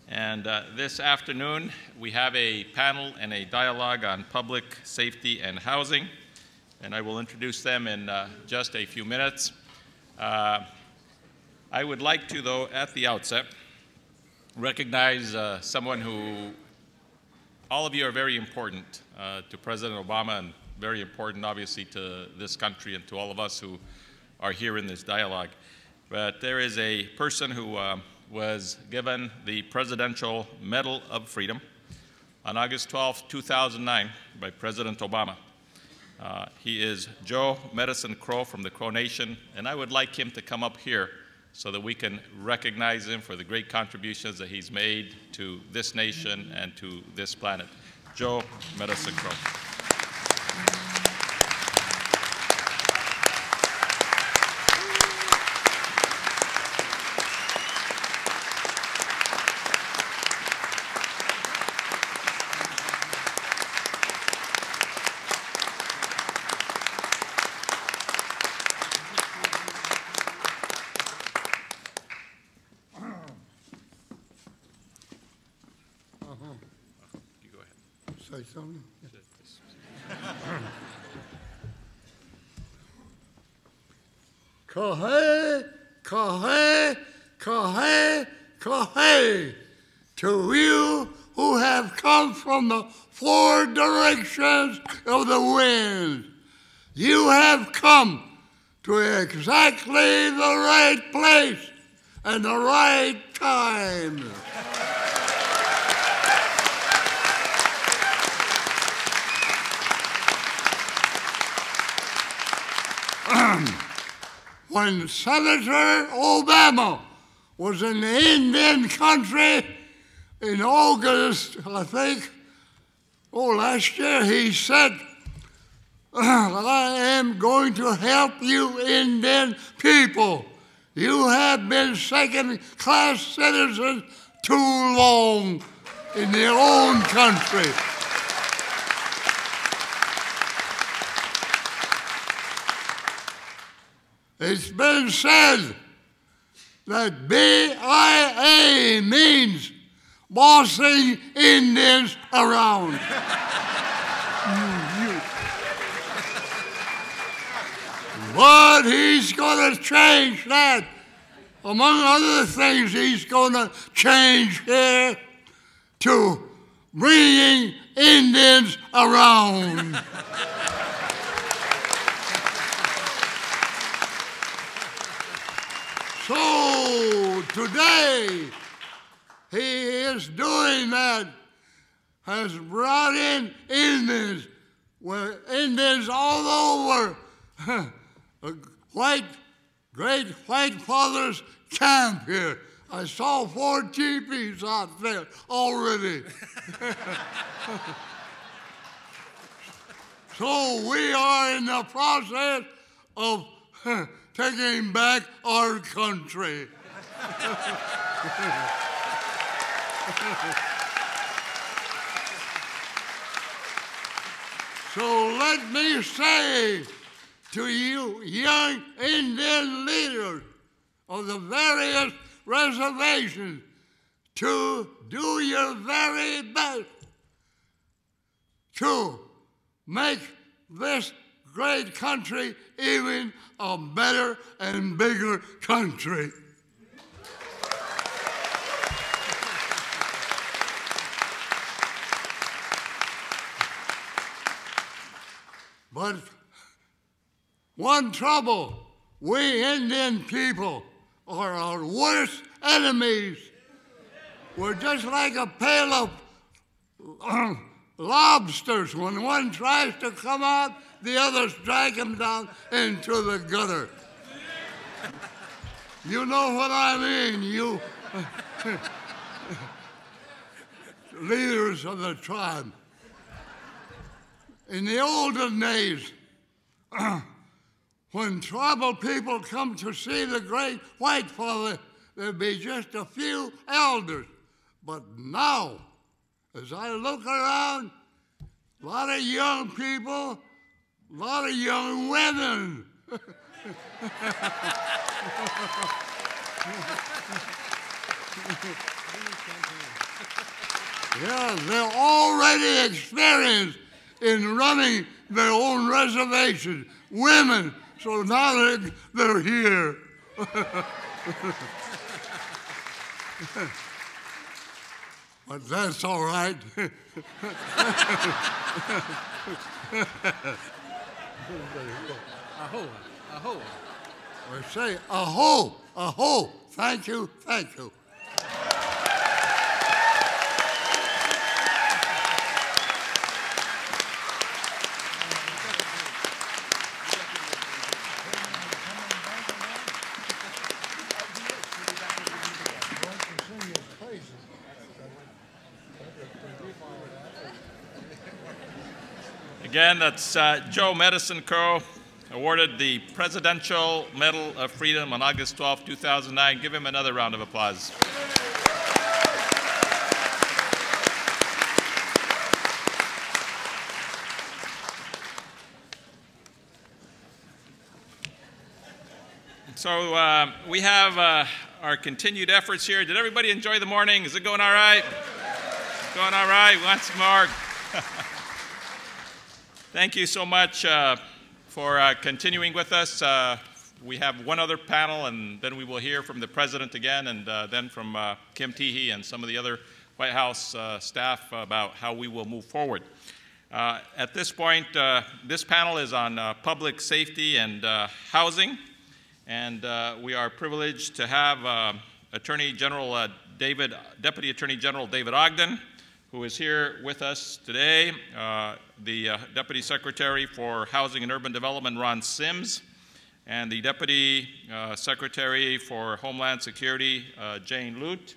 And this afternoon, we have a panel and a dialogue on public safety and housing, and I will introduce them in just a few minutes. I would like to, though, at the outset, recognize someone who, all of you are very important to President Obama and very important, obviously, to this country and to all of us who are here in this dialogue. But there is a person who was given the Presidential Medal of Freedom on August 12, 2009 by President Obama. He is Joe Medicine Crow from the Crow Nation, and I would like him to come up here so that we can recognize him for the great contributions that he's made to this nation and to this planet. Joe Medicine Crow. Say something? Kahe, kahe, kahe, kahe, to you who have come from the four directions of the wind. You have come to exactly the right place and the right time. When Senator Obama was in the Indian country in August, I think, last year, he said, I am going to help you Indian people. You have been second-class citizens too long in your own country. It's been said that BIA means bossing Indians around. But he's going to change that. Among other things, he's going to change here to bringing Indians around. So today, he is doing that, has brought in Indians, where Indians all over great white fathers camp here. I saw 4 teepees out there already. So we are in the process of taking back our country. So let me say to you, young Indian leaders of the various reservations, to do your very best to make this great country even a better and bigger country. But one trouble, we Indian people are our worst enemies. We're just like a pail of lobsters. When one tries to come out, the others drag him down into the gutter. You know what I mean, you leaders of the tribe. In the olden days, when tribal people come to see the great white father, there'd be just a few elders. But now, as I look around, a lot of young people, a lot of young women. Yeah, they're already experienced in running their own reservations, women, so now they're here. But that's all right. Aho, aho. Or say, aho, aho, thank you, thank you. Again, that's Joe Medicine Crow, awarded the Presidential Medal of Freedom on August 12, 2009. Give him another round of applause. So we have our continued efforts here. Did everybody enjoy the morning? Is it going all right? Going all right? We want some more. Thank you so much for continuing with us. We have one other panel, and then we will hear from the President again, and then from Kim Teehee and some of the other White House staff about how we will move forward. At this point, this panel is on public safety and housing, and we are privileged to have Deputy Attorney General David Ogden, who is here with us today, the Deputy Secretary for Housing and Urban Development, Ron Sims, and the Deputy Secretary for Homeland Security, Jane Lute,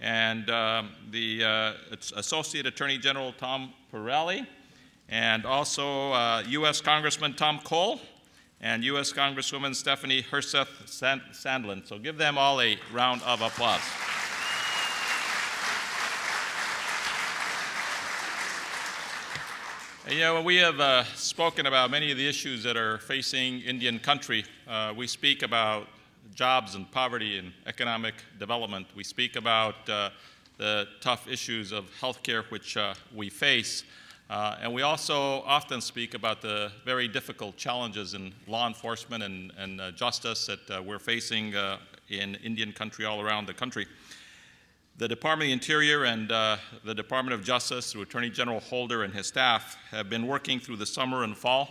and the Associate Attorney General, Tom Pirelli, and also U.S. Congressman Tom Cole, and U.S. Congresswoman Stephanie Herseth-Sandlin. So give them all a round of applause. You know, we have spoken about many of the issues that are facing Indian country. We speak about jobs and poverty and economic development. We speak about the tough issues of healthcare which we face. And we also often speak about the very difficult challenges in law enforcement and justice that we're facing in Indian country all around the country. The Department of the Interior and the Department of Justice, through Attorney General Holder and his staff, have been working through the summer and fall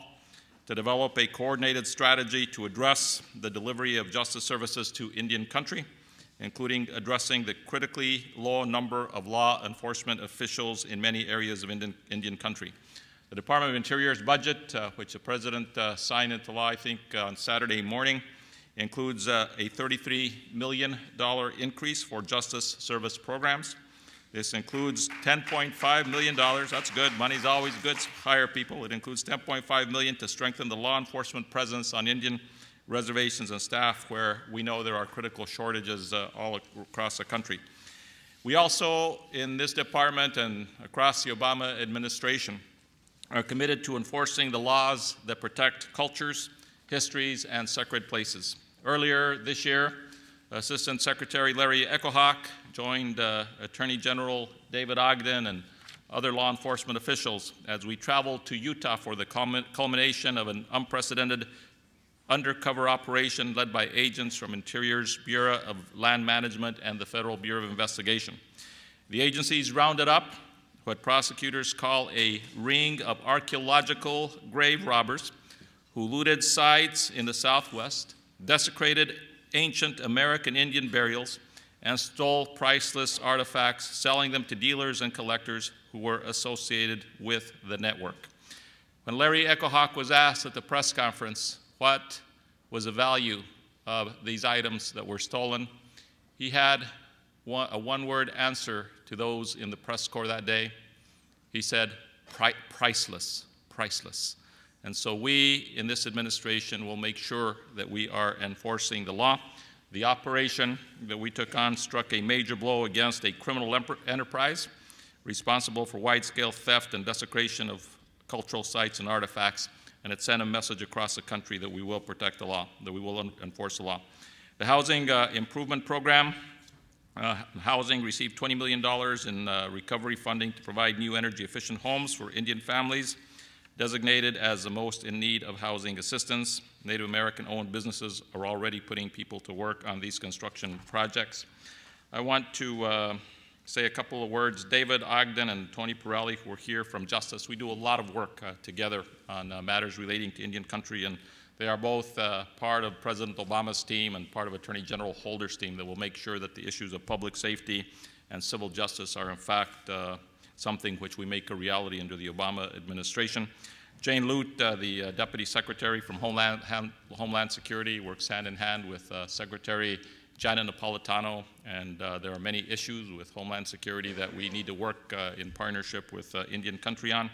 to develop a coordinated strategy to address the delivery of justice services to Indian country, including addressing the critically low number of law enforcement officials in many areas of Indian country. The Department of Interior's budget, which the President signed into law, I think, on Saturday morning, includes a $33 million increase for justice service programs. This includes $10.5 million. That's good. Money's always good to hire people. It includes $10.5 million to strengthen the law enforcement presence on Indian reservations and staff where we know there are critical shortages all across the country. We also, in this department and across the Obama administration, are committed to enforcing the laws that protect cultures, histories, and sacred places. Earlier this year, Assistant Secretary Larry Echohawk joined Attorney General David Ogden and other law enforcement officials as we traveled to Utah for the culmination of an unprecedented undercover operation led by agents from Interior's Bureau of Land Management and the Federal Bureau of Investigation. The agencies rounded up what prosecutors call a ring of archaeological grave robbers who looted sites in the Southwest, desecrated ancient American Indian burials, and stole priceless artifacts, selling them to dealers and collectors who were associated with the network. When Larry Echohawk was asked at the press conference what was the value of these items that were stolen, he had a one-word answer to those in the press corps that day. He said, priceless, priceless. And so we, in this administration, will make sure that we are enforcing the law. The operation that we took on struck a major blow against a criminal enterprise responsible for wide-scale theft and desecration of cultural sites and artifacts, and it sent a message across the country that we will protect the law, that we will enforce the law. The Housing Improvement Program Housing received $20 million in recovery funding to provide new energy-efficient homes for Indian families designated as the most in need of housing assistance. Native American-owned businesses are already putting people to work on these construction projects. I want to say a couple of words. David Ogden and Tony Pirelli, who are here from Justice, we do a lot of work together on matters relating to Indian country, and they are both part of President Obama's team and part of Attorney General Holder's team that will make sure that the issues of public safety and civil justice are in fact something which we make a reality under the Obama administration. Jane Lute, the Deputy Secretary from Homeland Security, works hand in hand with Secretary Janet Napolitano, and there are many issues with Homeland Security that we need to work in partnership with Indian country on.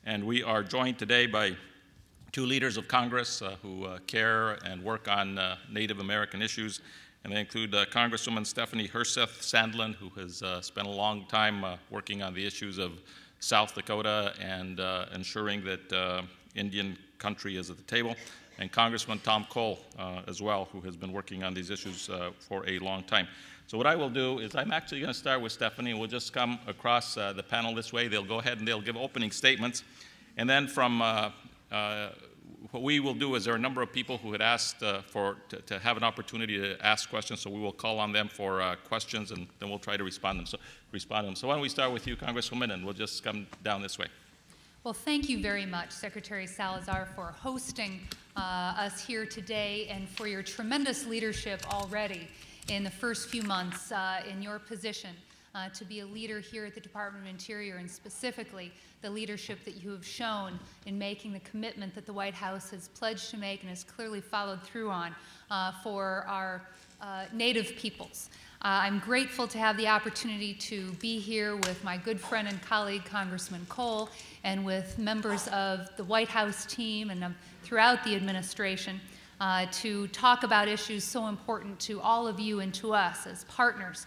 And we are joined today by two leaders of Congress who care and work on Native American issues, and they include Congresswoman Stephanie Herseth Sandlin, who has spent a long time working on the issues of South Dakota and ensuring that Indian country is at the table, and Congressman Tom Cole as well, who has been working on these issues for a long time. So what I will do is I'm actually going to start with Stephanie. We'll just come across the panel this way. They'll go ahead and they'll give opening statements. And then from what we will do is there are a number of people who had asked to have an opportunity to ask questions, so we will call on them for questions, and then we'll try to respond to them. So why don't we start with you, Congresswoman, and we'll just come down this way. Well, thank you very much, Secretary Salazar, for hosting us here today and for your tremendous leadership already in the first few months in your position to be a leader here at the Department of Interior, and specifically the leadership that you have shown in making the commitment that the White House has pledged to make and has clearly followed through on for our Native peoples. I'm grateful to have the opportunity to be here with my good friend and colleague, Congressman Cole, and with members of the White House team and throughout the administration to talk about issues so important to all of you and to us as partners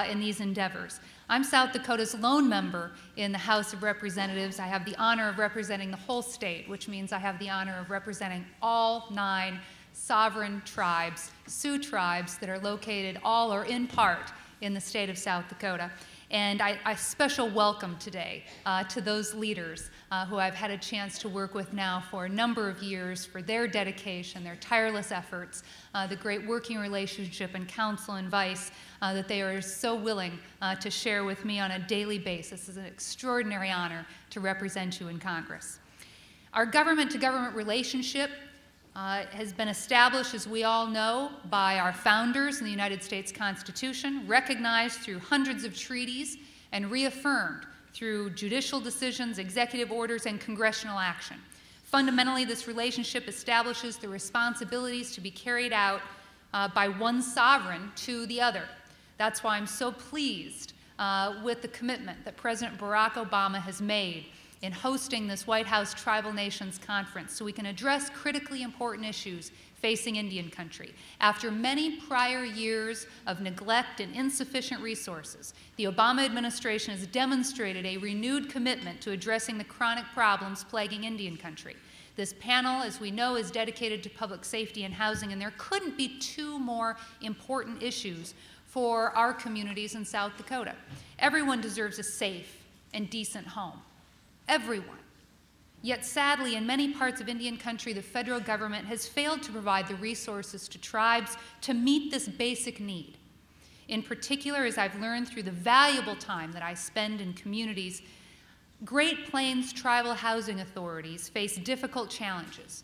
in these endeavors. I'm South Dakota's lone member in the House of Representatives. I have the honor of representing the whole state, which means I have the honor of representing all 9 sovereign tribes, Sioux tribes, that are located all or in part in the state of South Dakota. And I special welcome today to those leaders who I've had a chance to work with now for a number of years for their dedication, their tireless efforts, the great working relationship and counsel and advice that they are so willing to share with me on a daily basis. It's an extraordinary honor to represent you in Congress. Our government-to-government relationship has been established, as we all know, by our founders in the United States Constitution, recognized through hundreds of treaties, and reaffirmed through judicial decisions, executive orders, and congressional action. Fundamentally, this relationship establishes the responsibilities to be carried out by one sovereign to the other. That's why I'm so pleased with the commitment that President Barack Obama has made in hosting this White House Tribal Nations Conference so we can address critically important issues facing Indian country. After many prior years of neglect and insufficient resources, the Obama administration has demonstrated a renewed commitment to addressing the chronic problems plaguing Indian country. This panel, as we know, is dedicated to public safety and housing, and there couldn't be 2 more important issues for our communities in South Dakota. Everyone deserves a safe and decent home. Everyone. Yet sadly, in many parts of Indian country, the federal government has failed to provide the resources to tribes to meet this basic need. In particular, as I've learned through the valuable time that I spend in communities, Great Plains tribal housing authorities face difficult challenges.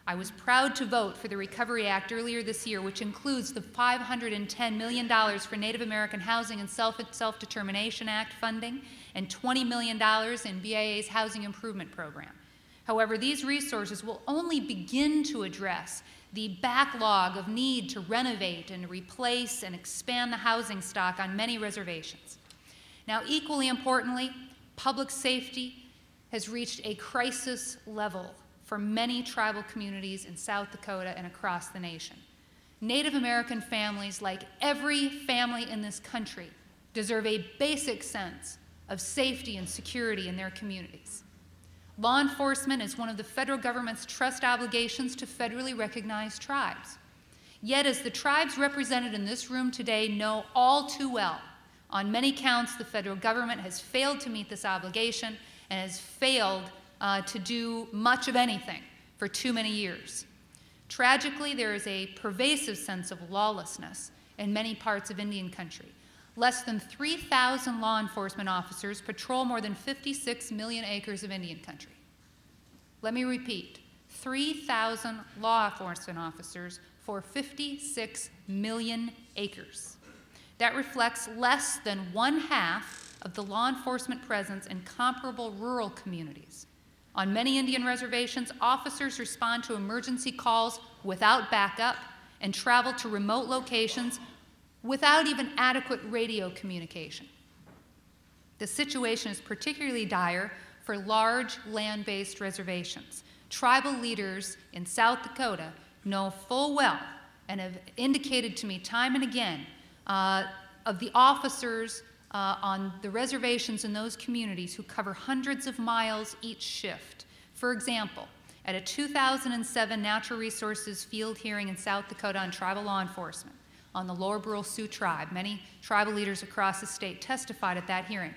I was proud to vote for the Recovery Act earlier this year, which includes the $510 million for Native American Housing and Self-Determination Act funding and $20 million in BIA's Housing Improvement Program. However, these resources will only begin to address the backlog of need to renovate and replace and expand the housing stock on many reservations. Now, equally importantly, public safety has reached a crisis level for many tribal communities in South Dakota and across the nation. Native American families, like every family in this country, deserve a basic sense of safety and security in their communities. Law enforcement is one of the federal government's trust obligations to federally recognized tribes. Yet, as the tribes represented in this room today know all too well, on many counts the federal government has failed to meet this obligation and has failed to do much of anything for too many years. Tragically, there is a pervasive sense of lawlessness in many parts of Indian country. Less than 3,000 law enforcement officers patrol more than 56 million acres of Indian country. Let me repeat, 3,000 law enforcement officers for 56 million acres. That reflects less than 1/2 of the law enforcement presence in comparable rural communities. On many Indian reservations, officers respond to emergency calls without backup and travel to remote locations without even adequate radio communication. The situation is particularly dire for large land-based reservations. Tribal leaders in South Dakota know full well and have indicated to me time and again of the officers on the reservations in those communities who cover hundreds of miles each shift. For example, at a 2007 Natural Resources field hearing in South Dakota on tribal law enforcement on the Lower Brule Sioux tribe, many tribal leaders across the state testified at that hearing.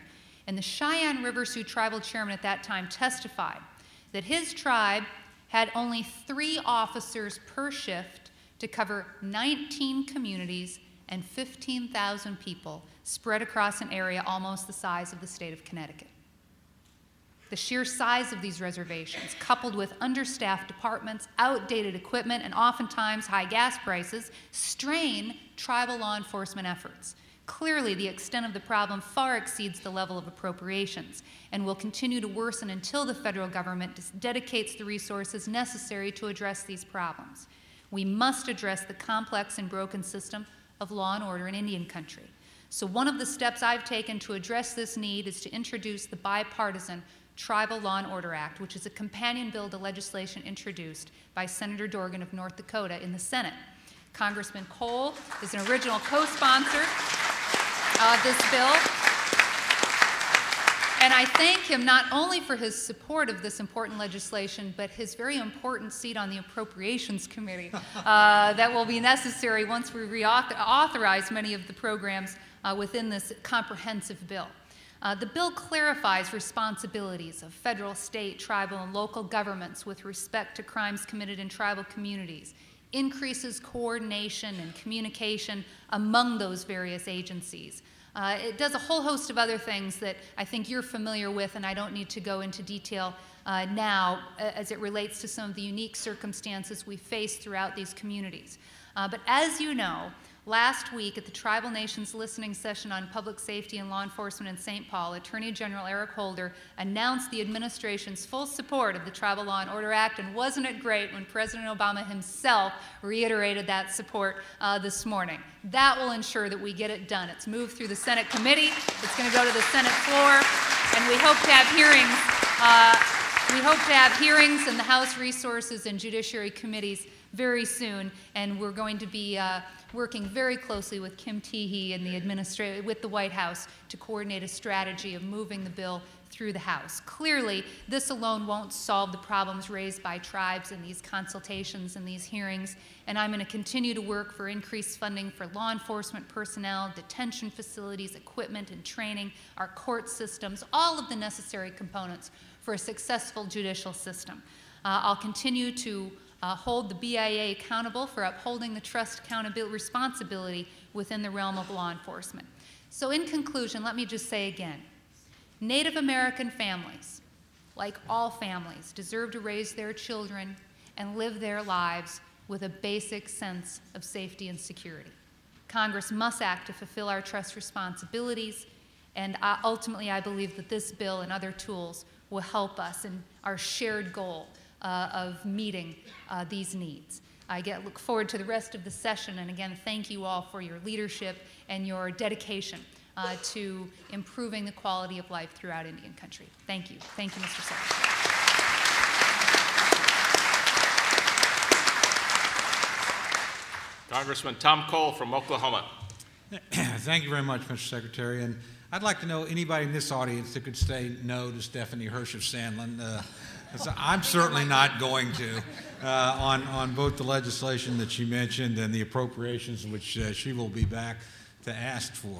And the Cheyenne River Sioux tribal chairman at that time testified that his tribe had only 3 officers per shift to cover 19 communities and 15,000 people spread across an area almost the size of the state of Connecticut. The sheer size of these reservations, coupled with understaffed departments, outdated equipment, and oftentimes high gas prices, strain tribal law enforcement efforts. Clearly, the extent of the problem far exceeds the level of appropriations and will continue to worsen until the federal government dedicates the resources necessary to address these problems. We must address the complex and broken system of law and order in Indian country. So one of the steps I've taken to address this need is to introduce the bipartisan Tribal Law and Order Act, which is a companion bill to legislation introduced by Senator Dorgan of North Dakota in the Senate. Congressman Cole is an original co-sponsor of this bill. And I thank him not only for his support of this important legislation, but his very important seat on the Appropriations Committee that will be necessary once we reauthorize many of the programs within this comprehensive bill. The bill clarifies responsibilities of federal, state, tribal, and local governments with respect to crimes committed in tribal communities, increases coordination and communication among those various agencies. It does a whole host of other things that I think you're familiar with, and I don't need to go into detail now as it relates to some of the unique circumstances we face throughout these communities. But as you know, last week at the Tribal Nations Listening Session on Public Safety and Law Enforcement in St. Paul, Attorney General Eric Holder announced the administration's full support of the Tribal Law and Order Act, and wasn't it great when President Obama himself reiterated that support this morning? That will ensure that we get it done. It's moved through the Senate committee, it's going to go to the Senate floor, and we hope to have hearings. We hope to have hearings in the House Resources and Judiciary Committees very soon, and we're going to be working very closely with Kim Teehee and with the White House to coordinate a strategy of moving the bill through the House. Clearly, this alone won't solve the problems raised by tribes in these consultations and these hearings, and I'm going to continue to work for increased funding for law enforcement personnel, detention facilities, equipment and training, our court systems, all of the necessary components for a successful judicial system. I'll continue to hold the BIA accountable for upholding the trust accountability responsibility within the realm of law enforcement. So in conclusion, let me just say again, Native American families, like all families, deserve to raise their children and live their lives with a basic sense of safety and security. Congress must act to fulfill our trust responsibilities, and ultimately I believe that this bill and other tools will help us in our shared goal of meeting these needs. I look forward to the rest of the session, and again, thank you all for your leadership and your dedication to improving the quality of life throughout Indian country. Thank you. Thank you, Mr. Secretary. Congressman Tom Cole from Oklahoma. Thank you very much, Mr. Secretary. And I'd like to know anybody in this audience that could say no to Stephanie Hirsch of Sandlin. I'm certainly not going to on both the legislation that she mentioned and the appropriations which she will be back to ask for.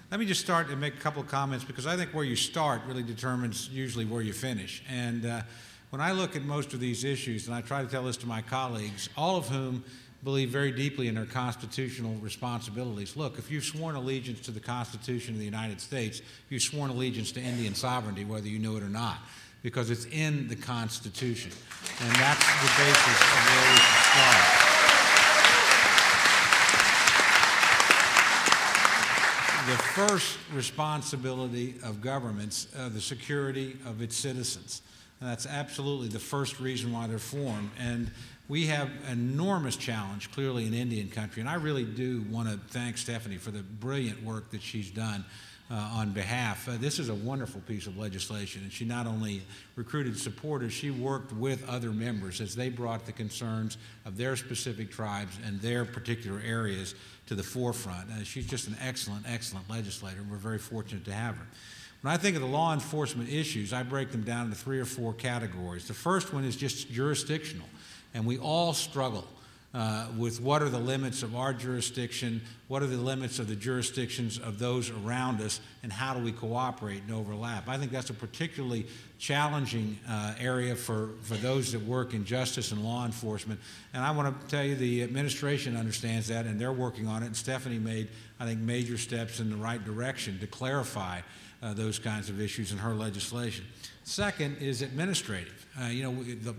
Let me just start and make a couple of comments, because I think where you start really determines usually where you finish. And when I look at most of these issues, and I try to tell this to my colleagues, all of whom believe very deeply in their constitutional responsibilities. Look, if you've sworn allegiance to the Constitution of the United States, you've sworn allegiance to Indian sovereignty, whether you knew it or not, because it's in the Constitution. And that's the basis of where we should start. The first responsibility of governments, the security of its citizens. And that's absolutely the first reason why they're formed. And we have an enormous challenge, clearly, in Indian country. And I really do want to thank Stephanie for the brilliant work that she's done on behalf. This is a wonderful piece of legislation. And she not only recruited supporters, she worked with other members as they brought the concerns of their specific tribes and their particular areas to the forefront. She's just an excellent, excellent legislator. We're very fortunate to have her. When I think of the law enforcement issues, I break them down into 3 or 4 categories. The first one is just jurisdictional, and we all struggle with what are the limits of our jurisdiction, what are the limits of the jurisdictions of those around us, and how do we cooperate and overlap. I think that's a particularly challenging area for those that work in justice and law enforcement. And I want to tell you the administration understands that, and they're working on it. And Stephanie made, I think, major steps in the right direction to clarify those kinds of issues in her legislation. Second is administrative.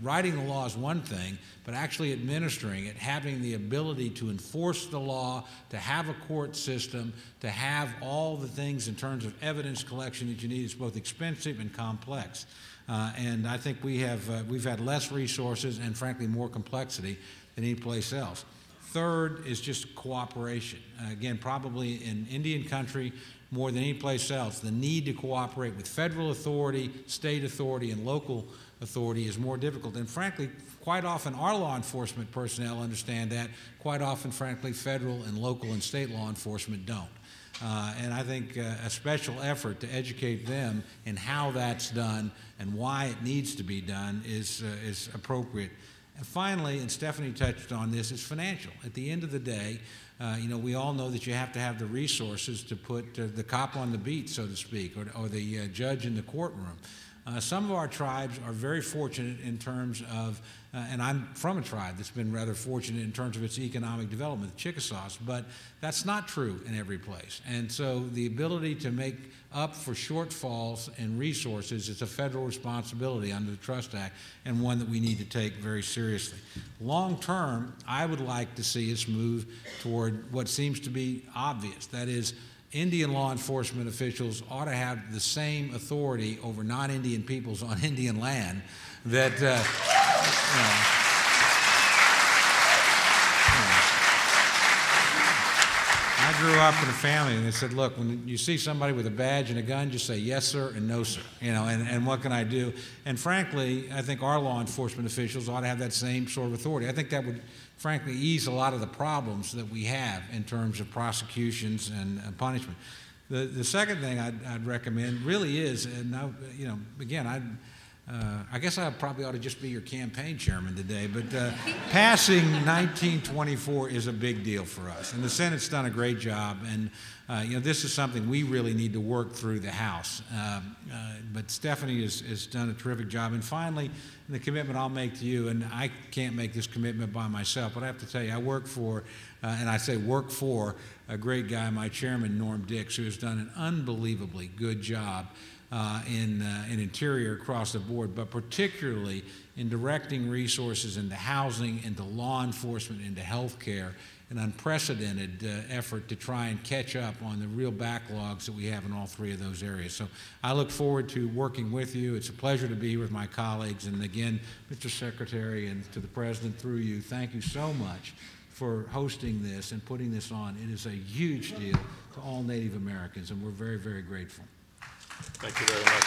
Writing the law is one thing, but actually administering it, having the ability to enforce the law, to have a court system, to have all the things in terms of evidence collection that you need is both expensive and complex. And I think we've had less resources and, frankly, more complexity than any place else. Third is just cooperation. Again, probably in Indian country, more than any place else, the need to cooperate with federal authority, state authority, and local authority is more difficult. And frankly, quite often our law enforcement personnel understand that. Quite often, frankly, federal and local and state law enforcement don't. And I think a special effort to educate them in how that's done and why it needs to be done is appropriate. And finally, and Stephanie touched on this, is financial. At the end of the day, we all know that you have to have the resources to put the cop on the beat, so to speak, or the judge in the courtroom. Some of our tribes are very fortunate in terms of, and I'm from a tribe that's been rather fortunate in terms of its economic development, the Chickasaws, but that's not true in every place. And so the ability to make up for shortfalls in resources is a federal responsibility under the Trust Act, and one that we need to take very seriously. Long term, I would like to see us move toward what seems to be obvious. That is, Indian law enforcement officials ought to have the same authority over non-Indian peoples on Indian land that, I grew up in a family and they said, look, when you see somebody with a badge and a gun, just say yes, sir, and no, sir, and what can I do? And frankly, I think our law enforcement officials ought to have that same sort of authority. I think that would, frankly, ease a lot of the problems that we have in terms of prosecutions and punishment. The second thing I'd recommend really is, and now, again, I guess I probably ought to just be your campaign chairman today, but passing 1924 is a big deal for us, and the Senate's done a great job, and this is something we really need to work through the House. But Stephanie has done a terrific job. And finally, the commitment I'll make to you, and I can't make this commitment by myself, but I have to tell you, I work for, and I say work for, a great guy, my chairman, Norm Dix, who has done an unbelievably good job in Interior across the board, but particularly in directing resources into housing, into law enforcement, into health care, an unprecedented effort to try and catch up on the real backlogs that we have in all 3 of those areas. So I look forward to working with you. It's a pleasure to be here with my colleagues. And again, Mr. Secretary, and to the President through you, thank you so much for hosting this and putting this on. It is a huge deal to all Native Americans, and we're very, very grateful. Thank you very much.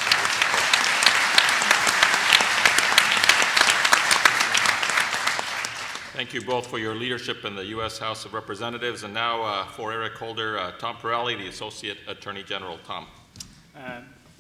Thank you both for your leadership in the U.S. House of Representatives. And now for Eric Holder, Tom Pirelli, the Associate Attorney General. Tom.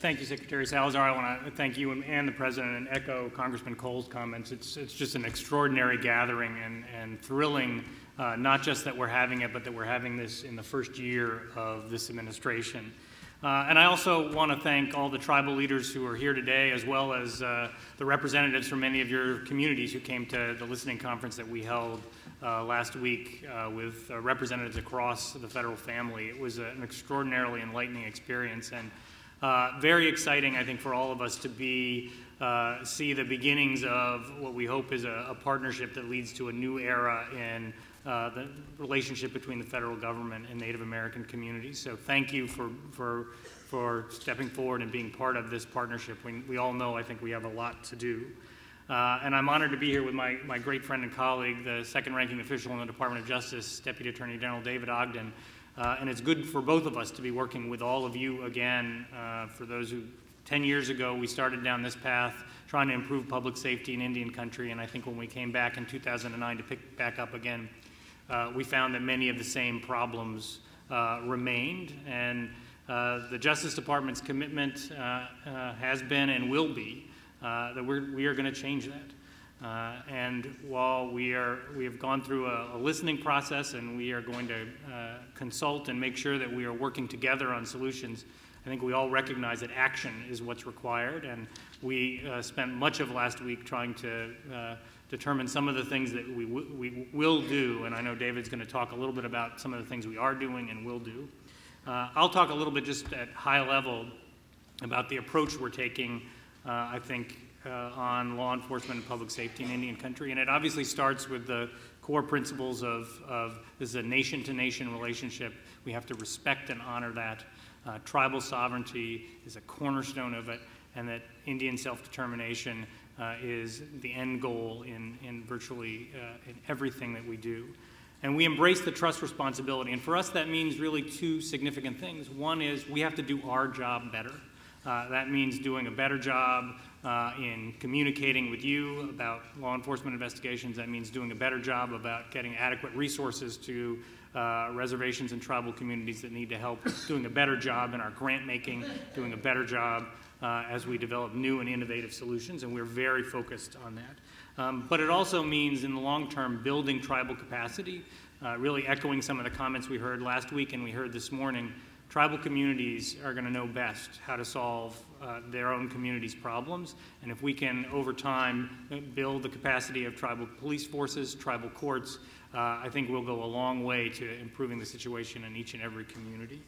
Thank you, Secretary Salazar. I want to thank you and the President and echo Congressman Cole's comments. It's just an extraordinary gathering and thrilling, not just that we're having it, but that we're having this in the first year of this administration. And I also want to thank all the tribal leaders who are here today, as well as the representatives from many of your communities who came to the listening conference that we held last week with representatives across the federal family. It was an extraordinarily enlightening experience, and very exciting, I think, for all of us to see the beginnings of what we hope is a partnership that leads to a new era in the relationship between the federal government and Native American communities. So thank you for stepping forward and being part of this partnership. We all know, I think, we have a lot to do. And I'm honored to be here with my great friend and colleague, the second-ranking official in the Department of Justice, Deputy Attorney General David Ogden. And it's good for both of us to be working with all of you again. For those who, 10 years ago, we started down this path trying to improve public safety in Indian country, and I think when we came back in 2009 to pick back up again, we found that many of the same problems remained, and the Justice Department's commitment has been and will be that we are going to change that. And while we have gone through a listening process and we are going to consult and make sure that we are working together on solutions, I think we all recognize that action is what's required. And we spent much of last week trying to determine some of the things that we will do. And I know David's going to talk a little bit about some of the things we are doing and will do. I'll talk a little bit just at high level about the approach we're taking, I think, on law enforcement and public safety in Indian country. And it obviously starts with the core principles of this is a nation-to-nation relationship. We have to respect and honor that. Tribal sovereignty is a cornerstone of it, and that Indian self-determination is the end goal in virtually in everything that we do. And we embrace the trust responsibility. And for us, that means really two significant things. One is we have to do our job better. That means doing a better job in communicating with you about law enforcement investigations. That means doing a better job about getting adequate resources to reservations and tribal communities that need to help, doing a better job in our grant making, doing a better job as we develop new and innovative solutions, and we're very focused on that. But it also means in the long term building tribal capacity, really echoing some of the comments we heard last week and we heard this morning. Tribal communities are going to know best how to solve their own community's problems, and if we can, over time, build the capacity of tribal police forces, tribal courts, I think we'll go a long way to improving the situation in each and every community.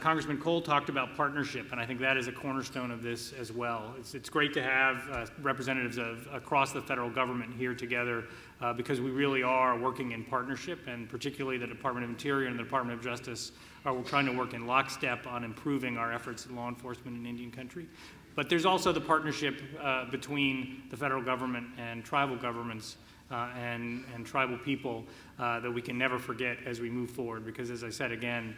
Congressman Cole talked about partnership, and I think that is a cornerstone of this as well. It's great to have representatives across the federal government here together because we really are working in partnership, and particularly the Department of Interior and the Department of Justice we're trying to work in lockstep on improving our efforts in law enforcement in Indian country. But there's also the partnership between the federal government and tribal governments and tribal people that we can never forget as we move forward, because as I said again,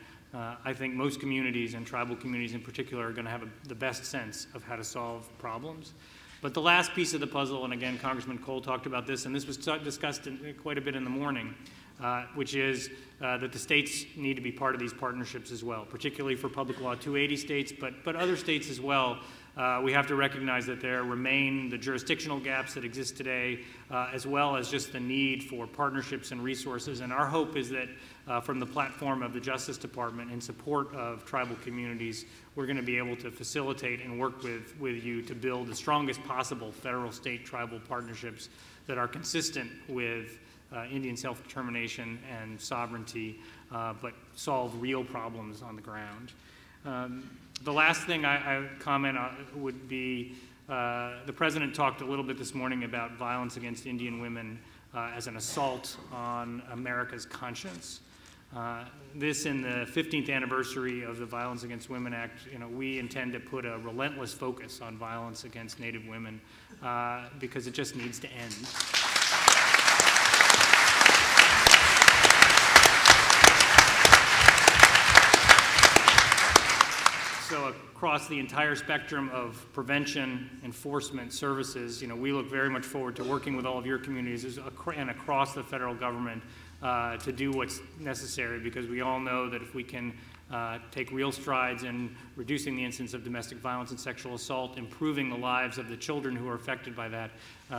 I think most communities, and tribal communities in particular, are going to have the best sense of how to solve problems. But the last piece of the puzzle, and again, Congressman Cole talked about this, and this was discussed quite a bit in the morning, which is that the states need to be part of these partnerships as well, particularly for Public Law 280 states, but other states as well. We have to recognize that there remain the jurisdictional gaps that exist today, as well as just the need for partnerships and resources. And our hope is that from the platform of the Justice Department in support of tribal communities, we're going to be able to facilitate and work with you to build the strongest possible federal, state, tribal partnerships that are consistent with Indian self-determination and sovereignty, but solve real problems on the ground. The last thing I comment on would be the President talked a little bit this morning about violence against Indian women as an assault on America's conscience. This, in the 15th anniversary of the Violence Against Women Act, we intend to put a relentless focus on violence against Native women because it just needs to end. So across the entire spectrum of prevention, enforcement, services, we look very much forward to working with all of your communities and across the federal government to do what's necessary, because we all know that if we can take real strides in reducing the incidence of domestic violence and sexual assault, improving the lives of the children who are affected by that,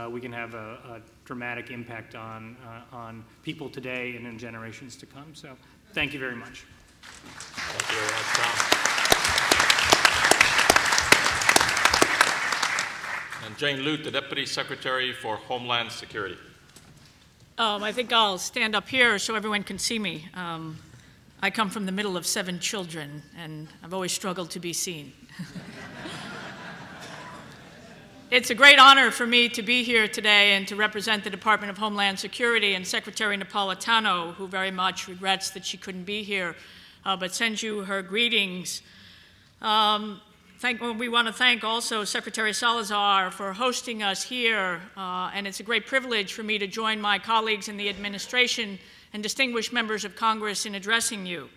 we can have a dramatic impact on people today and in generations to come. So thank you very much. Thank you very much, Tom. And Jane Lute, the Deputy Secretary for Homeland Security. I think I'll stand up here so everyone can see me. I come from the middle of 7 children, and I've always struggled to be seen. It's a great honor for me to be here today and to represent the Department of Homeland Security and Secretary Napolitano, who very much regrets that she couldn't be here, but sends you her greetings. We want to thank also Secretary Salazar for hosting us here, and it's a great privilege for me to join my colleagues in the administration and distinguished members of Congress in addressing you.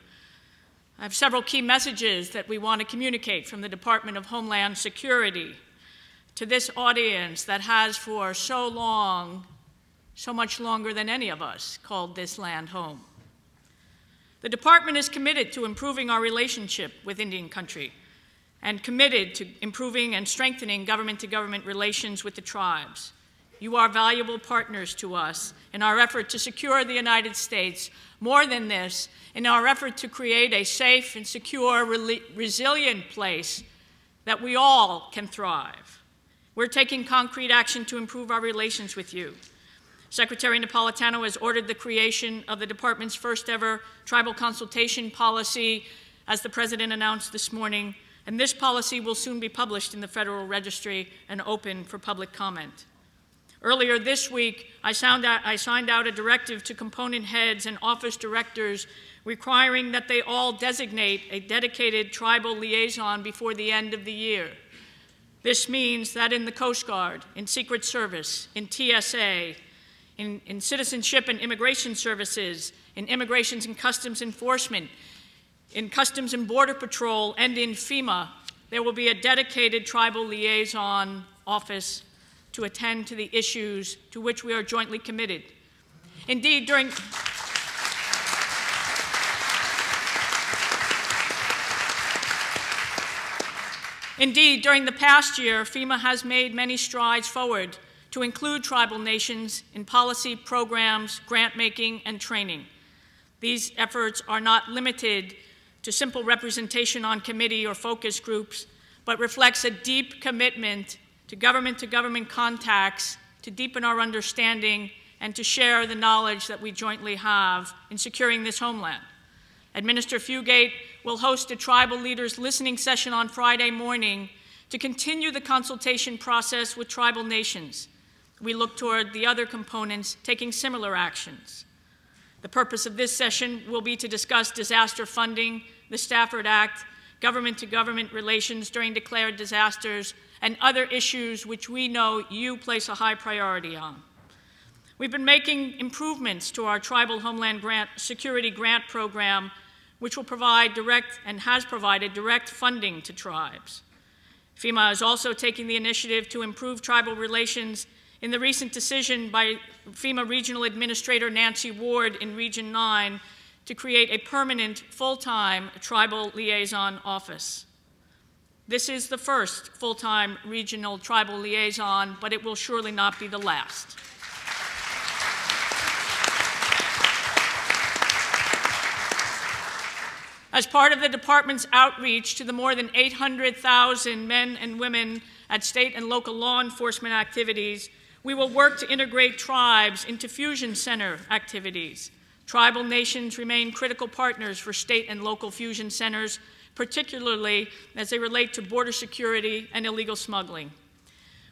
I have several key messages that we want to communicate from the Department of Homeland Security to this audience that has for so long, so much longer than any of us, called this land home. The Department is committed to improving our relationship with Indian country and committed to improving and strengthening government-to-government relations with the tribes. You are valuable partners to us in our effort to secure the United States. More than this, in our effort to create a safe and secure, resilient place that we all can thrive. We're taking concrete action to improve our relations with you. Secretary Napolitano has ordered the creation of the department's first ever tribal consultation policy, as the President announced this morning, and this policy will soon be published in the Federal Registry and open for public comment. Earlier this week, I signed out a directive to component heads and office directors requiring that they all designate a dedicated tribal liaison before the end of the year. This means that in the Coast Guard, in Secret Service, in TSA, in Citizenship and Immigration Services, in Immigrations and Customs Enforcement, in Customs and Border Patrol, and in FEMA, there will be a dedicated tribal liaison office to attend to the issues to which we are jointly committed. Indeed, during the past year, FEMA has made many strides forward to include tribal nations in policy, programs, grant-making, and training. These efforts are not limited to simple representation on committee or focus groups, but reflects a deep commitment to government contacts to deepen our understanding and to share the knowledge that we jointly have in securing this homeland. Administrator Fugate will host a tribal leaders listening session on Friday morning to continue the consultation process with tribal nations. We look toward the other components taking similar actions. The purpose of this session will be to discuss disaster funding, the Stafford Act, government-to-government relations during declared disasters, and other issues which we know you place a high priority on. We've been making improvements to our Tribal Homeland Security Grant Program, which will provide direct and has provided direct funding to tribes. FEMA is also taking the initiative to improve tribal relations in the recent decision by FEMA Regional Administrator Nancy Ward in Region 9 to create a permanent, full-time tribal liaison office. This is the first full-time regional tribal liaison, but it will surely not be the last. As part of the department's outreach to the more than 800,000 men and women at state and local law enforcement activities, we will work to integrate tribes into fusion center activities. Tribal nations remain critical partners for state and local fusion centers, particularly as they relate to border security and illegal smuggling.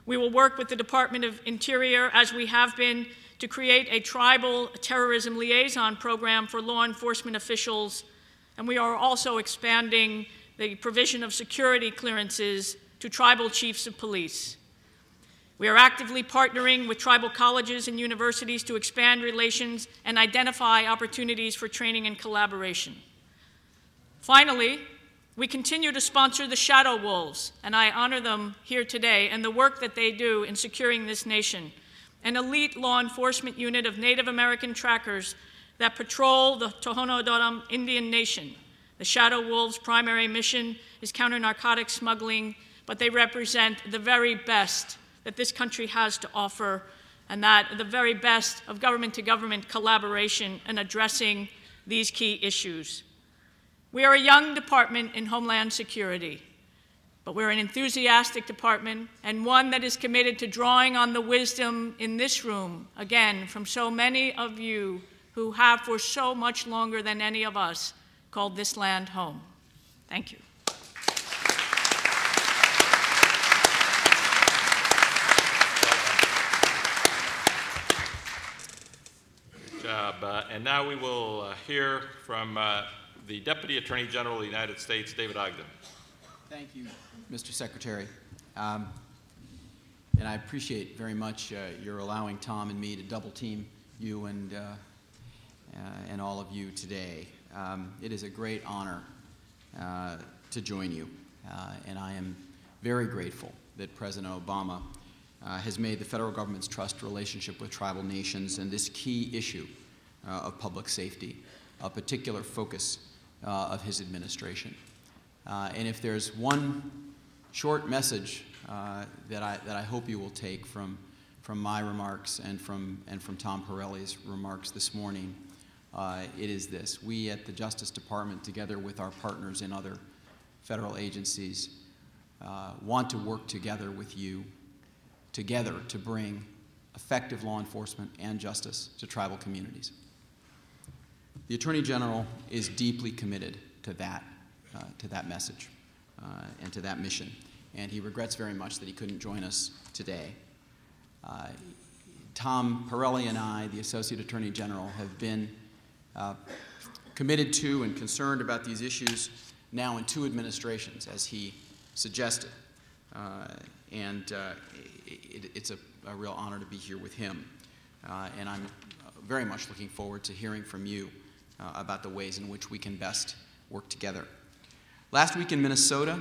We will work with the Department of Interior, as we have been, to create a tribal terrorism liaison program for law enforcement officials, and we are also expanding the provision of security clearances to tribal chiefs of police. We are actively partnering with tribal colleges and universities to expand relations and identify opportunities for training and collaboration. Finally, We continue to sponsor the Shadow Wolves, and I honor them here today and the work that they do in securing this nation, an elite law enforcement unit of Native American trackers that patrol the Tohono O'odham Indian Nation. The Shadow Wolves' primary mission is counter-narcotics smuggling, but they represent the very best that this country has to offer, and that the very best of government-to-government collaboration in addressing these key issues. We are a young department in Homeland Security, but we're an enthusiastic department and one that is committed to drawing on the wisdom in this room, again, from so many of you who have for so much longer than any of us called this land home. Thank you. Good job. And now we will hear from the Deputy Attorney General of the United States, David Ogden. Thank you, Mr. Secretary. And I appreciate very much your allowing Tom and me to double team you and all of you today. It is a great honor to join you, and I am very grateful that President Obama has made the federal government's trust relationship with tribal nations and this key issue of public safety a particular focus of his administration. And if there's one short message that I hope you will take from my remarks and from Tom Pirelli's remarks this morning, it is this. We at the Justice Department, together with our partners in other federal agencies, want to work together with you, together to bring effective law enforcement and justice to tribal communities. The Attorney General is deeply committed to that message and to that mission, and he regrets very much that he couldn't join us today. Tom Pirelli and I, the Associate Attorney General, have been committed to and concerned about these issues now in 2 administrations, as he suggested. It's a real honor to be here with him. And I'm very much looking forward to hearing from you about the ways in which we can best work together. Last week in Minnesota,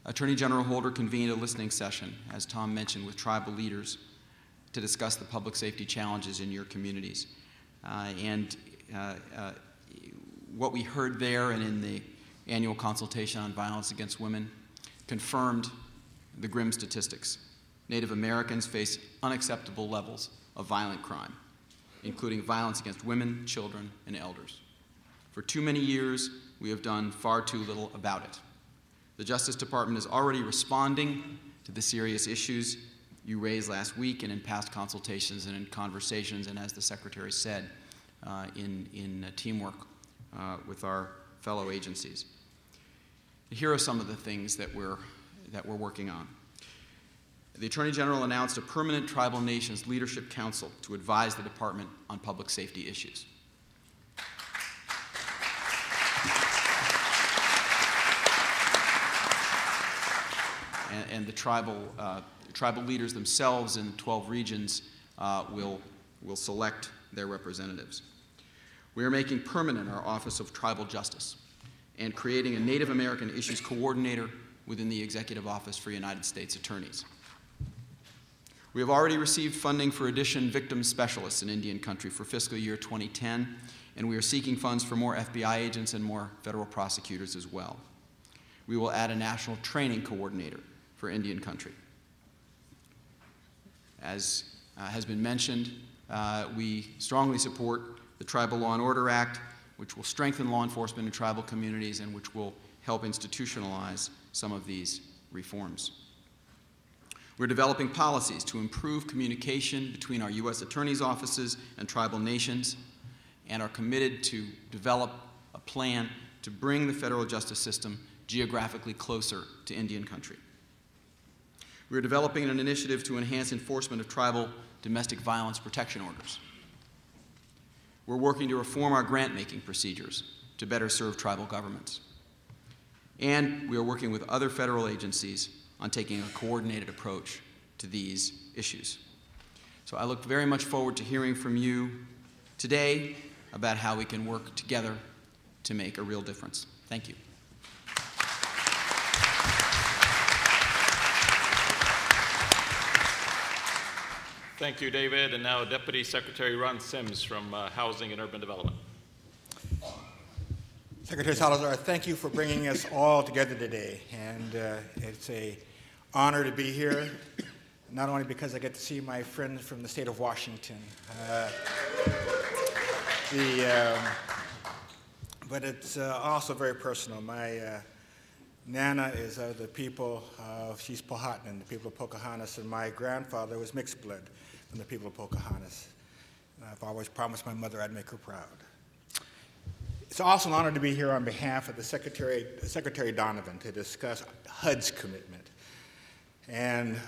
Attorney General Holder convened a listening session, as Tom mentioned, with tribal leaders to discuss the public safety challenges in your communities. What we heard there and in the annual consultation on violence against women confirmed the grim statistics. Native Americans face unacceptable levels of violent crime, including violence against women, children, and elders. For too many years, we have done far too little about it. The Justice Department is already responding to the serious issues you raised last week and in past consultations and in conversations, and as the Secretary said, in teamwork with our fellow agencies. Here are some of the things that we're working on. The Attorney General announced a permanent Tribal Nations Leadership Council to advise the Department on public safety issues. And the tribal leaders themselves in 12 regions will select their representatives. We are making permanent our Office of Tribal Justice and creating a Native American Issues Coordinator within the Executive Office for United States Attorneys. We have already received funding for additional victim specialists in Indian Country for fiscal year 2010, and we are seeking funds for more FBI agents and more federal prosecutors as well. We will add a national training coordinator for Indian Country. As has been mentioned, we strongly support the Tribal Law and Order Act, which will strengthen law enforcement in tribal communities and which will help institutionalize some of these reforms. We're developing policies to improve communication between our U.S. attorneys' offices and tribal nations, and are committed to develop a plan to bring the federal justice system geographically closer to Indian Country. We're developing an initiative to enhance enforcement of tribal domestic violence protection orders. We're working to reform our grant-making procedures to better serve tribal governments. And we are working with other federal agencies on taking a coordinated approach to these issues. So I look very much forward to hearing from you today about how we can work together to make a real difference. Thank you. Thank you, David. And now Deputy Secretary Ron Sims from Housing and Urban Development. Secretary Salazar, thank you for bringing us all together today. And it's an honor to be here, not only because I get to see my friends from the state of Washington, but it's also very personal. My Nana is of the people of, she's Powhatan, the people of Pocahontas, and my grandfather was mixed blood from the people of Pocahontas. I've always promised my mother I'd make her proud. It's also an honor to be here on behalf of the Secretary Donovan to discuss HUD's commitment and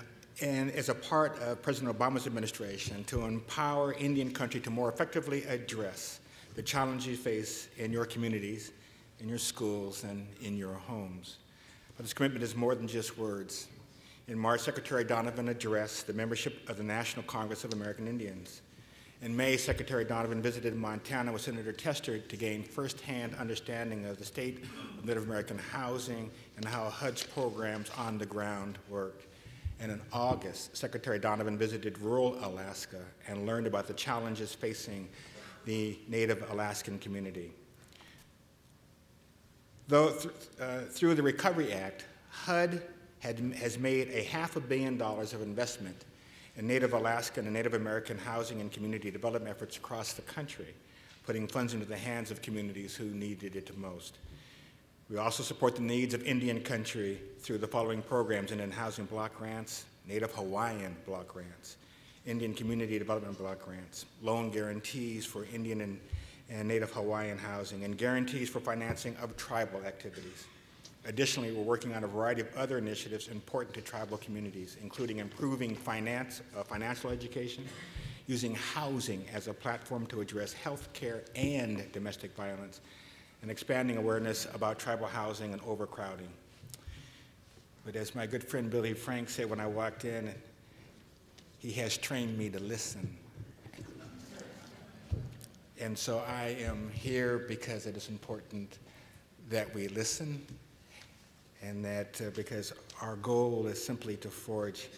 as a part of President Obama's administration to empower Indian country to more effectively address the challenges you face in your communities, in your schools, and in your homes. But this commitment is more than just words. In March, Secretary Donovan addressed the membership of the National Congress of American Indians. In May, Secretary Donovan visited Montana with Senator Tester to gain firsthand understanding of the state of Native American housing and how HUD's programs on the ground work. And in August, Secretary Donovan visited rural Alaska and learned about the challenges facing the Native Alaskan community. Though through the Recovery Act, HUD has made $500 million of investment in Native Alaskan and Native American housing and community development efforts across the country, putting funds into the hands of communities who needed it most. We also support the needs of Indian country through the following programs: Indian housing block grants, Native Hawaiian block grants, Indian community development block grants, loan guarantees for Indian and Native Hawaiian housing, and guarantees for financing of tribal activities. Additionally, we're working on a variety of other initiatives important to tribal communities, including improving financial education, using housing as a platform to address health care and domestic violence, and expanding awareness about tribal housing and overcrowding. But as my good friend Billy Frank said when I walked in, he has trained me to listen. And so I am here because it is important that we listen, and that because our goal is simply to forge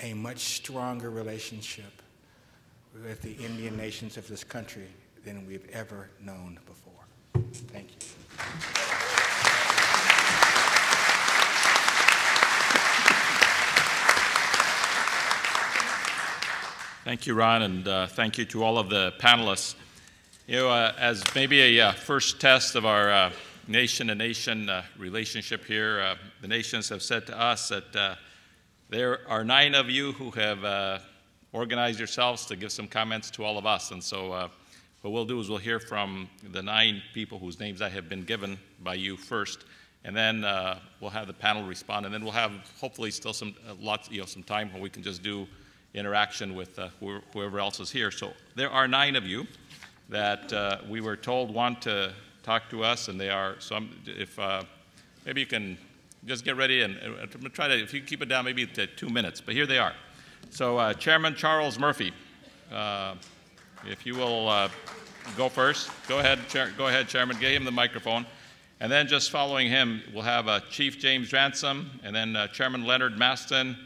a much stronger relationship with the Indian nations of this country than we've ever known before. Thank you. Thank you, Ron, and thank you to all of the panelists. You know, as maybe a first test of our nation-to-nation relationship here, the nations have said to us that there are 9 of you who have organized yourselves to give some comments to all of us. And so what we'll do is we'll hear from the 9 people whose names I have been given by you first, and then we'll have the panel respond, and then we'll have hopefully still some time when we can just do interaction with whoever else is here. So there are 9 of you that we were told want to talk to us, and they are, so if maybe you can just get ready and try to, if you keep it down maybe to 2 minutes, but here they are. So Chairman Charles Murphy, if you will go first. Go ahead, Chairman, give him the microphone. And then just following him, we'll have Chief James Ransom, and then Chairman Leonard Maston,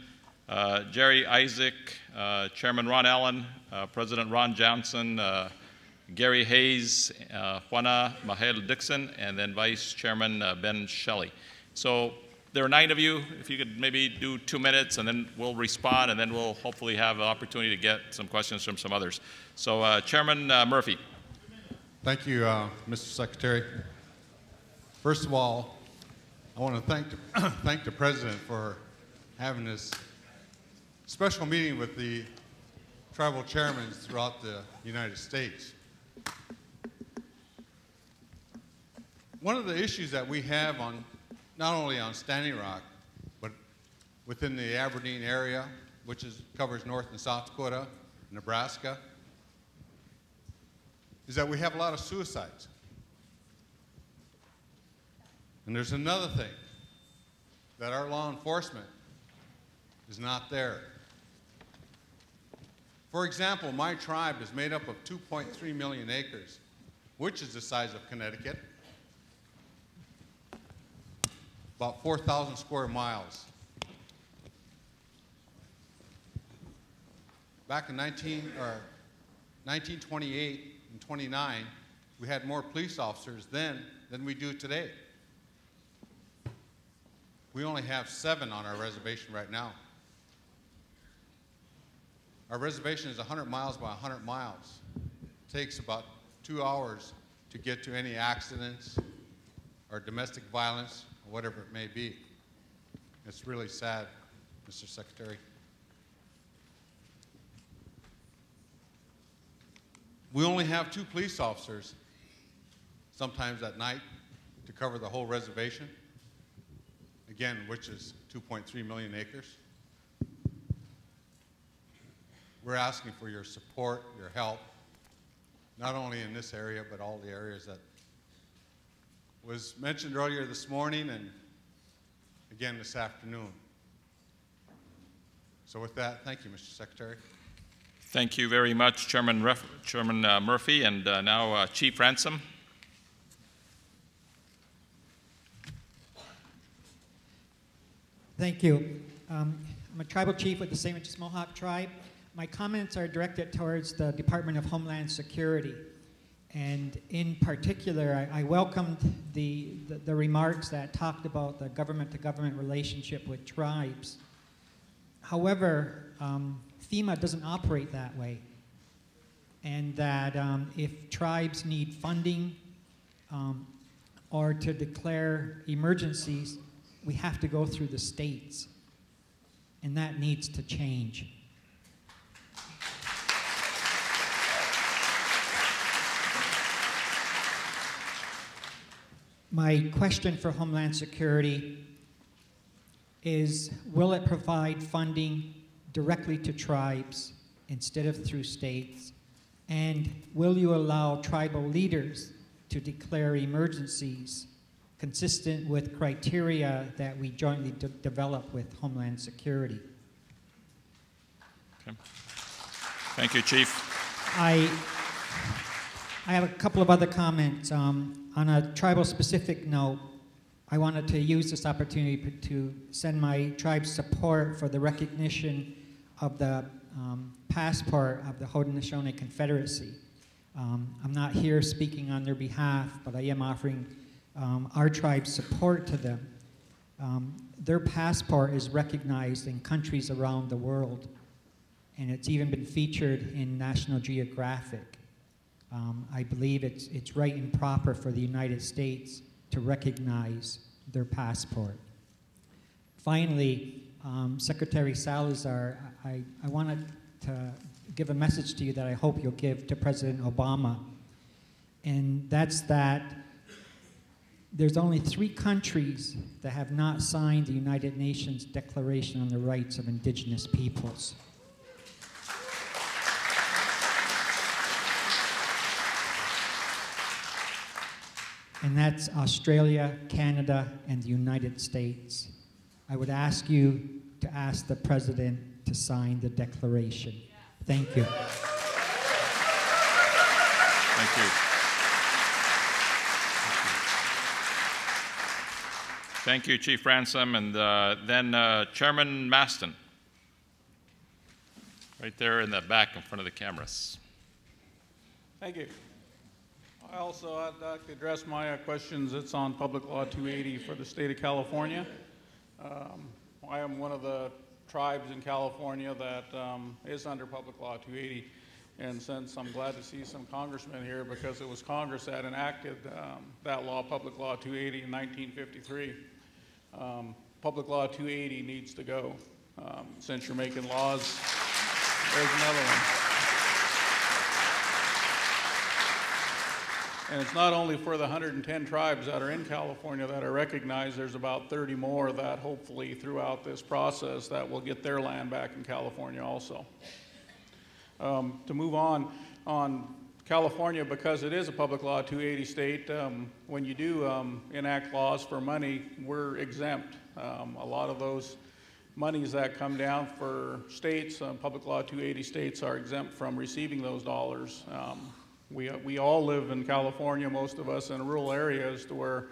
Jerry Isaac, Chairman Ron Allen, President Ron Johnson, Gary Hayes, Juana Mahel Dixon, and then Vice Chairman Ben Shelley. So there are 9 of you. If you could maybe do 2 minutes, and then we'll respond, and then we'll hopefully have an opportunity to get some questions from some others. So Chairman Murphy. Thank you, Mr. Secretary. First of all, I want to thank the President for having this special meeting with the tribal chairmen throughout the United States. One of the issues that we have on, not only on Standing Rock, but within the Aberdeen area, which covers North and South Dakota, Nebraska, is that we have a lot of suicides. And there's another thing, that our law enforcement is not there. For example, my tribe is made up of 2.3 million acres, which is the size of Connecticut, about 4,000 square miles. back in 1928 and 29, we had more police officers then than we do today. We only have 7 on our reservation right now. Our reservation is 100 miles by 100 miles. It takes about 2 hours to get to any accidents or domestic violence or whatever it may be. It's really sad, Mr. Secretary. We only have 2 police officers, sometimes at night, to cover the whole reservation, again, which is 2.3 million acres. We're asking for your support, your help, not only in this area, but all the areas that was mentioned earlier this morning and again this afternoon. So with that, thank you, Mr. Secretary. Thank you very much, Chairman Murphy, and now Chief Ransom. Thank you. I'm a tribal chief with the St. Regis Mohawk tribe. My comments are directed towards the Department of Homeland Security. And in particular, I welcomed the remarks that talked about the government-to-government relationship with tribes. However, FEMA doesn't operate that way. And that if tribes need funding or to declare emergencies, we have to go through the states. And that needs to change. My question for Homeland Security is, will it provide funding directly to tribes instead of through states? And will you allow tribal leaders to declare emergencies consistent with criteria that we jointly develop with Homeland Security? Okay. Thank you, Chief. I have a couple of other comments. On a tribal-specific note, I wanted to use this opportunity to send my tribe's support for the recognition of the passport of the Haudenosaunee Confederacy. I'm not here speaking on their behalf, but I am offering our tribe's support to them. Their passport is recognized in countries around the world, and it's even been featured in National Geographic. I believe it's right and proper for the United States to recognize their passport. Finally, Secretary Salazar, I wanted to give a message to you that I hope you'll give to President Obama, and that's that there's only 3 countries that have not signed the United Nations Declaration on the Rights of Indigenous Peoples. And that's Australia, Canada, and the United States. I would ask you to ask the President to sign the declaration. Thank you. Thank you. Thank you, Chief Ransom. And then Chairman Maston, right there in the back in front of the cameras. Thank you. I'd like to address my questions. It's on Public Law 280 for the state of California. I am one of the tribes in California that is under Public Law 280. And since I'm glad to see some congressmen here because it was Congress that enacted that law, Public Law 280 in 1953. Public Law 280 needs to go. Since you're making laws, there's another one. And it's not only for the 110 tribes that are in California that are recognized, there's about 30 more that hopefully throughout this process that will get their land back in California also. To move on California, because it is a Public Law 280 state, when you do enact laws for money, we're exempt. A lot of those monies that come down for states, Public Law 280 states are exempt from receiving those dollars. We all live in California, most of us in rural areas, to where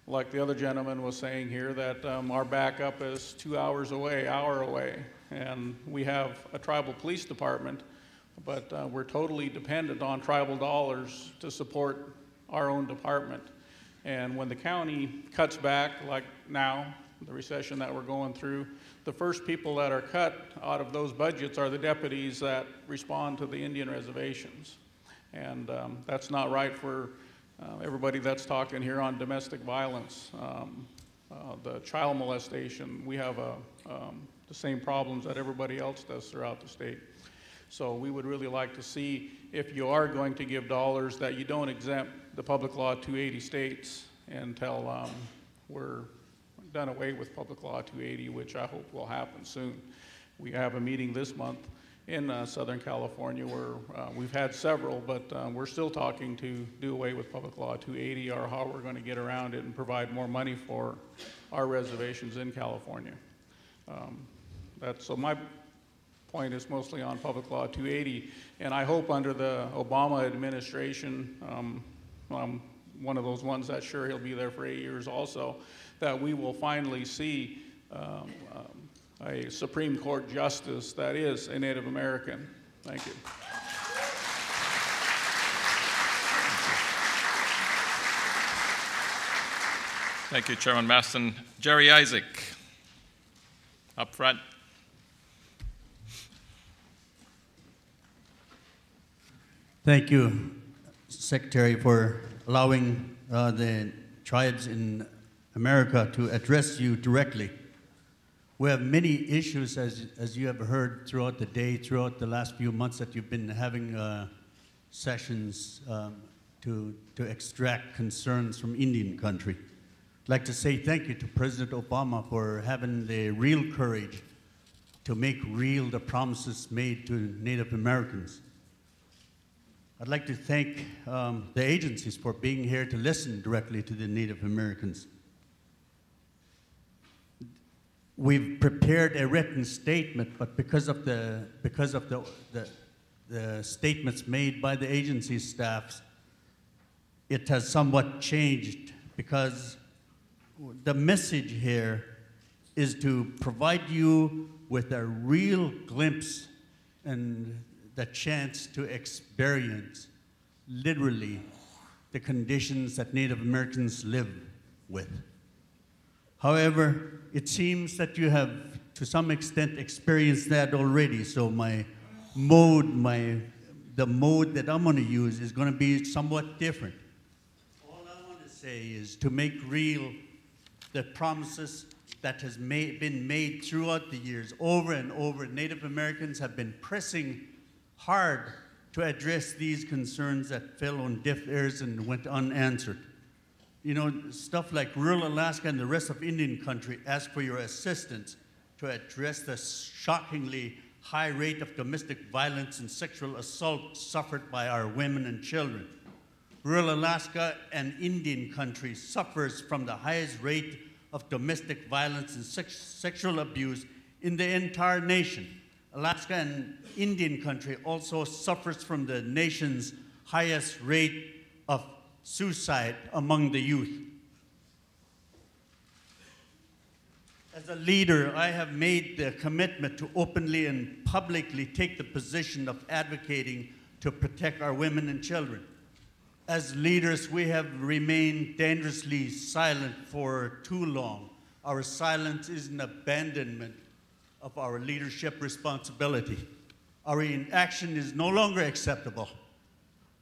like the other gentleman was saying here, that our backup is 2 hours away, hour away. And we have a tribal police department, but we're totally dependent on tribal dollars to support our own department. And when the county cuts back, like now, the recession that we're going through, the first people that are cut out of those budgets are the deputies that respond to the Indian reservations. And that's not right for everybody that's talking here on domestic violence, the child molestation. We have the same problems that everybody else does throughout the state. So we would really like to see, if you are going to give dollars, that you don't exempt the Public Law 280 states until we're done away with Public Law 280, which I hope will happen soon. We have a meeting this month in Southern California where we've had several, but we're still talking to do away with Public Law 280, or how we're going to get around it and provide more money for our reservations in California. So my point is mostly on Public Law 280, and I hope under the Obama administration, I'm one of those ones that's sure he'll be there for 8 years also, that we will finally see a Supreme Court justice that is a Native American. Thank you. Thank you, Chairman Maston. Jerry Isaac, up front. Thank you, Secretary, for allowing the tribes in America to address you directly. We have many issues, as you have heard throughout the day, throughout the last few months that you've been having sessions to extract concerns from Indian country. I'd like to say thank you to President Obama for having the real courage to make real the promises made to Native Americans. I'd like to thank the agencies for being here to listen directly to the Native Americans. We've prepared a written statement, but because of the statements made by the agency staffs, it has somewhat changed, because the message here is to provide you with a real glimpse and the chance to experience literally the conditions that Native Americans live with. However, it seems that you have, to some extent, experienced that already. So the mode that I'm going to use is going to be somewhat different. All I want to say is to make real the promises that has been made throughout the years, over and over. Native Americans have been pressing hard to address these concerns that fell on deaf ears and went unanswered. You know, stuff like rural Alaska and the rest of Indian country ask for your assistance to address the shockingly high rate of domestic violence and sexual assault suffered by our women and children. Rural Alaska and Indian country suffers from the highest rate of domestic violence and sexual abuse in the entire nation. Alaska and Indian country also suffers from the nation's highest rate of suicide among the youth. As a leader, I have made the commitment to openly and publicly take the position of advocating to protect our women and children. As leaders, we have remained dangerously silent for too long. Our silence is an abandonment of our leadership responsibility. Our inaction is no longer acceptable.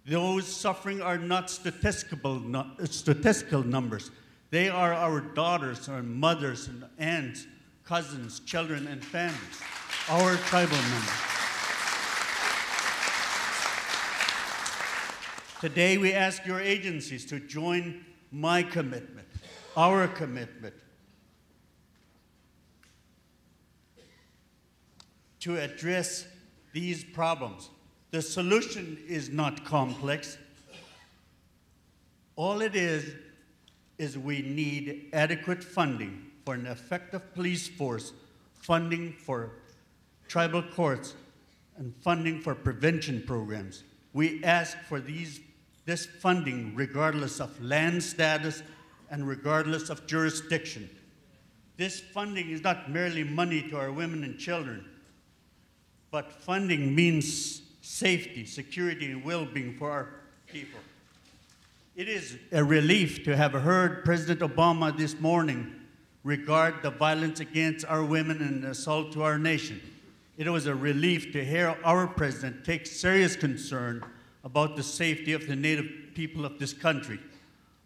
Those suffering are not statistical numbers. They are our daughters, our mothers, and aunts, cousins, children, and families, our tribal members. Today, we ask your agencies to join my commitment, our commitment, to address these problems. The solution is not complex. All it is we need adequate funding for an effective police force, funding for tribal courts, and funding for prevention programs. We ask for this funding regardless of land status and regardless of jurisdiction. This funding is not merely money to our women and children, but funding means safety, security, and well-being for our people. It is a relief to have heard President Obama this morning regard the violence against our women and the assault to our nation. It was a relief to hear our president take serious concern about the safety of the Native people of this country.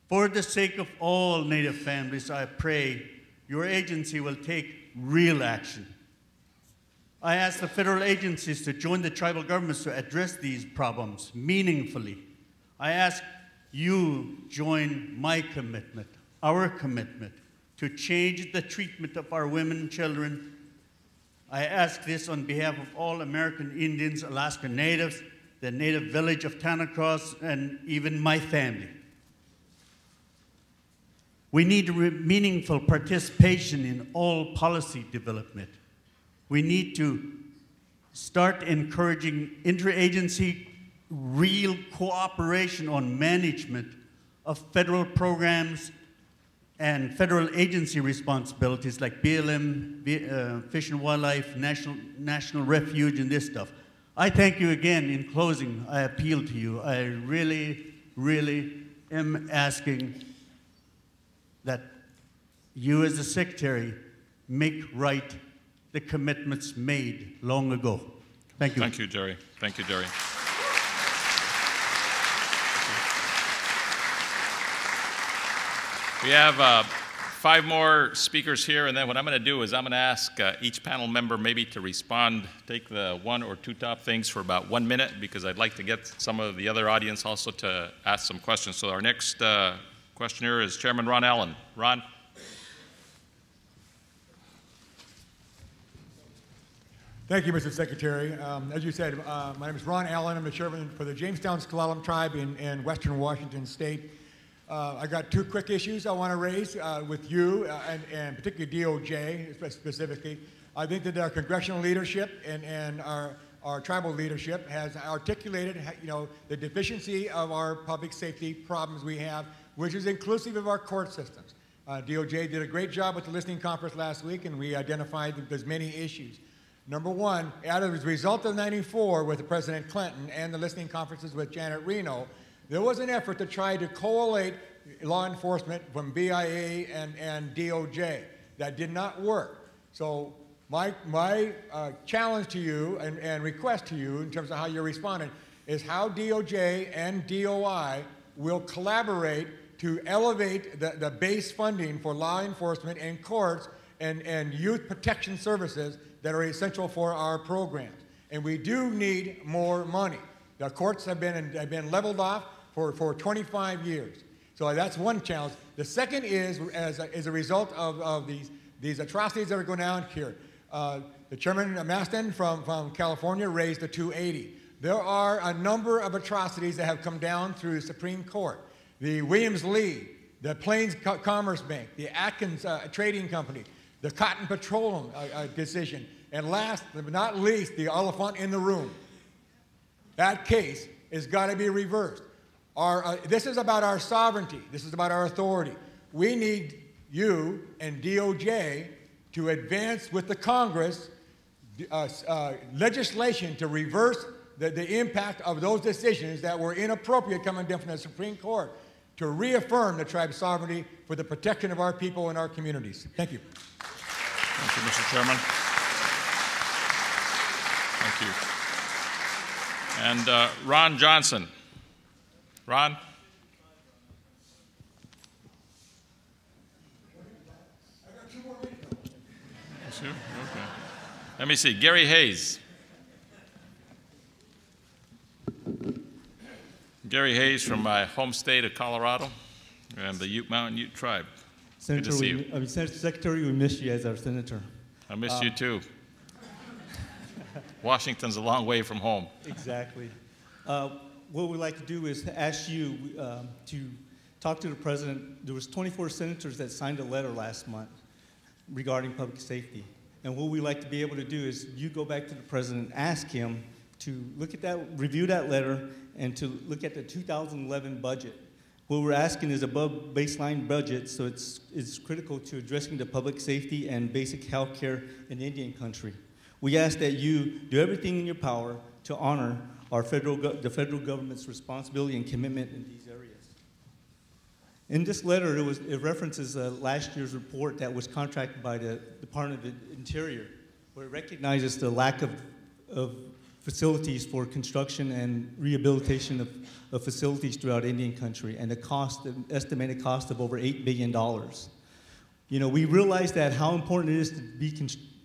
For the sake of all Native families, I pray your agency will take real action. I ask the federal agencies to join the tribal governments to address these problems meaningfully. I ask you join my commitment, our commitment, to change the treatment of our women and children. I ask this on behalf of all American Indians, Alaska Natives, the native village of Tanacross, and even my family. We need meaningful participation in all policy development. We need to start encouraging interagency real cooperation on management of federal programs and federal agency responsibilities like BLM, Fish and Wildlife, National Refuge, and this stuff. I thank you again. In closing, I appeal to you. I really, really am asking that you as the Secretary make right the commitments made long ago. Thank you. Thank you, Jerry. Thank you, Jerry. We have 5 more speakers here, and then what I'm going to do is I'm going to ask each panel member maybe to respond, take the 1 or 2 top things for about 1 minute, because I'd like to get some of the other audience also to ask some questions. So our next questioner is Chairman Ron Allen. Ron? Thank you, Mr. Secretary. As you said, my name is Ron Allen. I'm the chairman for the Jamestown-Sklallam tribe in western Washington State. I got 2 quick issues I want to raise with you and particularly DOJ specifically. I think that our congressional leadership and our tribal leadership has articulated, the deficiency of our public safety problems we have, which is inclusive of our court systems. DOJ did a great job with the listening conference last week, and we identified that there's many issues. Number 1, as a result of '94 with President Clinton and the listening conferences with Janet Reno, there was an effort to try to collate law enforcement from BIA and DOJ. That did not work. So my challenge to you and request to you in terms of how you're responding is how DOJ and DOI will collaborate to elevate the base funding for law enforcement and courts and youth protection services that are essential for our programs. And we do need more money. The courts have been leveled off for 25 years. So that's one challenge. The second is, as a result of these atrocities that are going on here, the Chairman Maston from California raised the 280. There are a number of atrocities that have come down through the Supreme Court. The Williams-Lee, the Plains Commerce Bank, the Atkins Trading Company, the Cotton Petroleum decision, and last but not least, the elephant in the room. That case has got to be reversed. This is about our sovereignty. This is about our authority. We need you and DOJ to advance with the Congress legislation to reverse the impact of those decisions that were inappropriate coming down from the Supreme Court to reaffirm the tribe's sovereignty for the protection of our people and our communities. Thank you. Thank you, Mr. Chairman. Thank you. And Ron Johnson. Ron? Okay. Let me see. Gary Hayes. Gary Hayes from my home state of Colorado and the Ute Mountain Ute Tribe. Good to see you. Secretary, we miss you as our senator. I miss you too. Washington's a long way from home. Exactly. What we'd like to do is ask you to talk to the president. There was 24 senators that signed a letter last month regarding public safety. And what we'd like to be able to do is you go back to the president, ask him to look at that, review that letter, and to look at the 2011 budget. What we're asking is above baseline budget, so it's critical to addressing the public safety and basic health care in Indian country. We ask that you do everything in your power to honor the federal government's responsibility and commitment in these areas. In this letter, it references last year's report that was contracted by the Department of Interior, where it recognizes the lack of facilities for construction and rehabilitation of facilities throughout Indian country, and the estimated cost of over $8 billion. You know, we realize that how important it is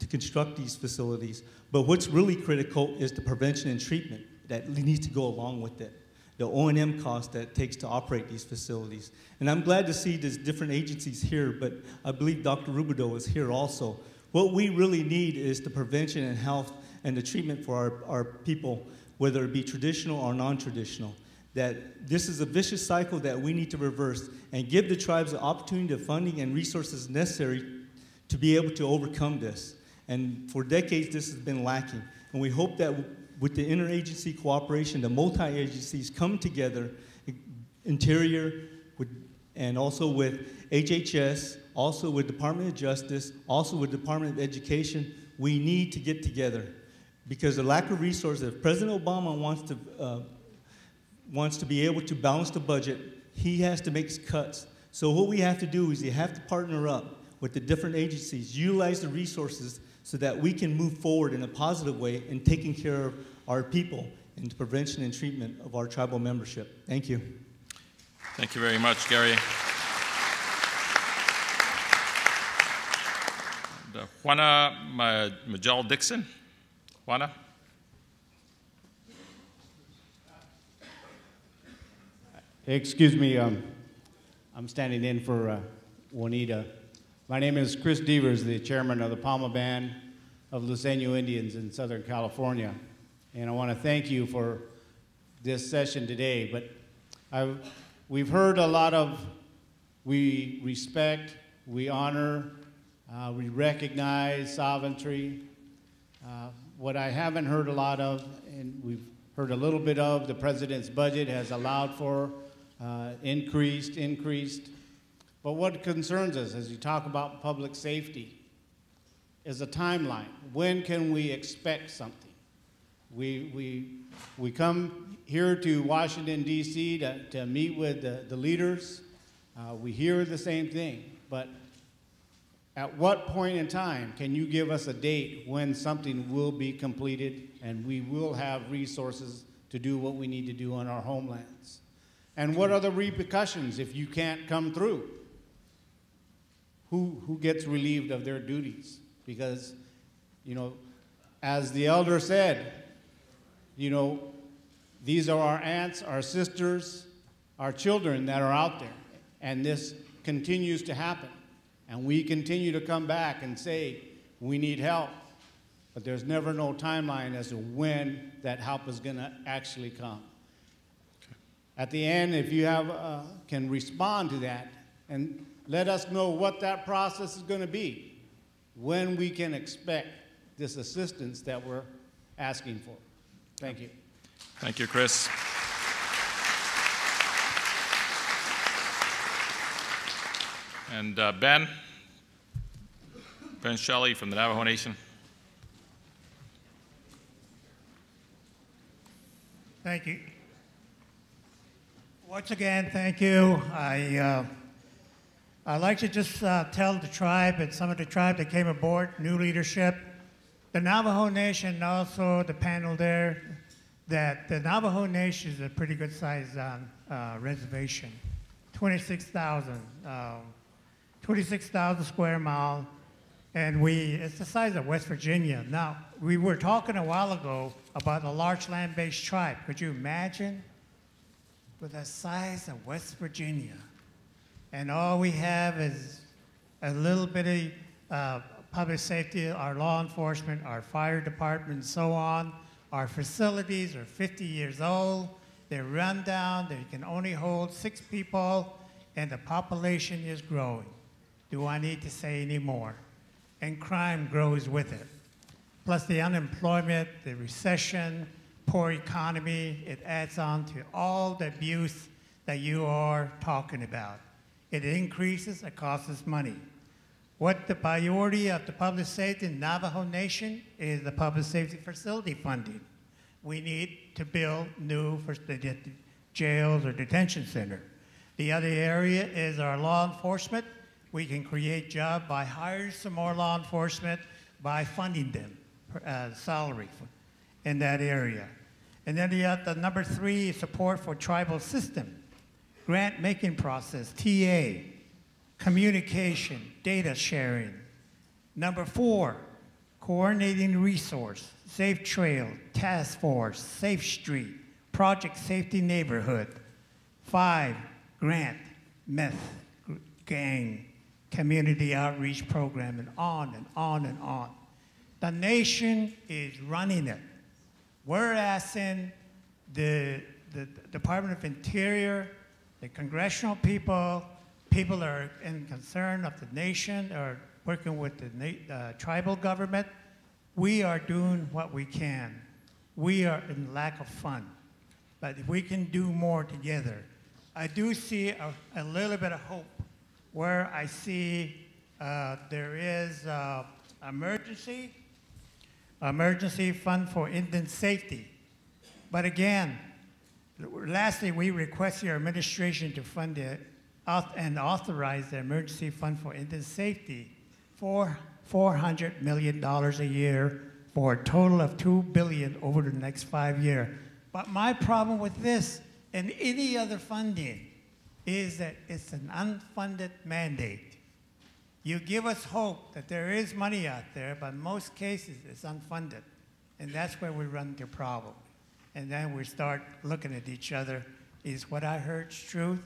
to construct these facilities, but what's really critical is the prevention and treatment that needs to go along with it, the O&M cost that it takes to operate these facilities. And I'm glad to see there's different agencies here, but I believe Dr. Rubidoux is here also. What we really need is the prevention and health and the treatment for our people, whether it be traditional or non-traditional. That this is a vicious cycle that we need to reverse and give the tribes the opportunity, the funding, and resources necessary to be able to overcome this. And for decades, this has been lacking. And we hope that with the interagency cooperation, the multi-agencies come together, Interior, and also with HHS, also with Department of Justice, also with Department of Education. We need to get together because the lack of resources, if President Obama wants to be able to balance the budget, he has to make cuts. So what we have to do is you have to partner up with the different agencies, utilize the resources so that we can move forward in a positive way in taking care of our people and the prevention and treatment of our tribal membership. Thank you. Thank you very much, Gary. Juana Majal Dixon. Juana. Excuse me, I'm standing in for Juanita. My name is Chris Devers, the chairman of the Palma Band of Luiseño Indians in Southern California. And I want to thank you for this session today. But we've heard a lot of, we respect, we honor, we recognize sovereignty. What I haven't heard a lot of, and we've heard a little bit of, the president's budget has allowed for increased. But what concerns us as you talk about public safety is a timeline. When can we expect something? We come here to Washington, D.C. to meet with the leaders. We hear the same thing, but at what point in time can you give us a date when something will be completed and we will have resources to do what we need to do on our homelands? And what are the repercussions if you can't come through? Who gets relieved of their duties? Because, you know, as the elder said, you know, these are our aunts, our sisters, our children that are out there. And this continues to happen. And we continue to come back and say, we need help. But there's never no timeline as to when that help is going to actually come. Okay. At the end, if you have, can respond to that and let us know what that process is going to be, when we can expect this assistance that we're asking for. Thank you. Thank you, Chris. And Ben Shelley from the Navajo Nation. Thank you. Once again, thank you. I'd like to just tell the tribe and some of the tribe that came aboard, new leadership, the Navajo Nation, also the panel there, that the Navajo Nation is a pretty good sized reservation, 26,000 square mile, and it's the size of West Virginia. Now, we were talking a while ago about a large land-based tribe. Could you imagine with the size of West Virginia? And all we have is a little bit of public safety, our law enforcement, our fire department, and so on. Our facilities are 50 years old. They're run down. They can only hold 6 people, and the population is growing. Do I need to say any more? And crime grows with it. Plus the unemployment, the recession, poor economy, it adds on to all the abuse that you are talking about. It increases, it costs us money. What the priority of the public safety in Navajo Nation is the public safety facility funding. We need to build new jails or detention center. The other area is our law enforcement. We can create jobs by hiring some more law enforcement, by funding them, salary in that area. And then the number 3 is support for tribal system, grant making process, TA, communication, data sharing. Number 4, coordinating resource, safe trail, task force, safe street, project safety neighborhood. 5, grant, meth, gang, community outreach program, and on and on and on. The nation is running it. We're asking the Department of Interior, the congressional people that are in concern of the nation, are working with the tribal government. We are doing what we can. We are in lack of fun. But if we can do more together, I do see a little bit of hope where I see there is emergency fund for Indian safety. But again, lastly, we request your administration to fund and authorize the emergency fund for Indian safety for $400 million a year for a total of $2 billion over the next 5 years. But my problem with this and any other funding is that it's an unfunded mandate. You give us hope that there is money out there, but in most cases it's unfunded. And that's where we run into problem. And then we start looking at each other. Is what I heard truth?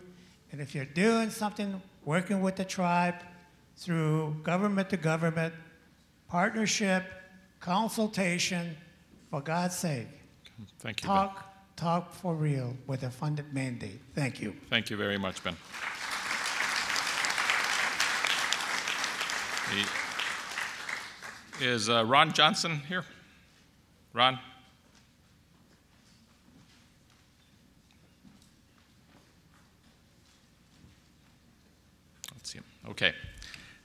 And if you're doing something, working with the tribe through government to government, partnership, consultation, for God's sake, thank you, Ben. Talk for real with a funded mandate. Thank you. Thank you very much, Ben. Is Ron Johnson here? Ron? Let's see him. Okay.